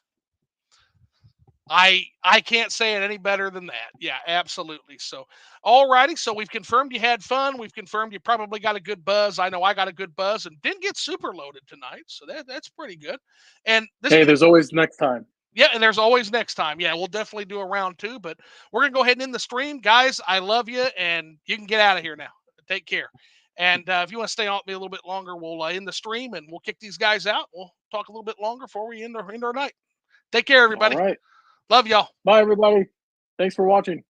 I can't say it any better than that. Yeah, absolutely. So, all righty. So we've confirmed you had fun. We've confirmed you probably got a good buzz. I know I got a good buzz and didn't get super loaded tonight, so that's pretty good. And this Hey, could, there's always next time. yeah, and there's always next time. Yeah, we'll definitely do a round two, but we're gonna go ahead and end the stream, guys. I love you, and you can get out of here now. Take care. And if you want to stay on with me a little bit longer, we'll end the stream and we'll kick these guys out. We'll talk a little bit longer before we end our night. Take care, All everybody. right. Love y'all. Bye, everybody. Thanks for watching.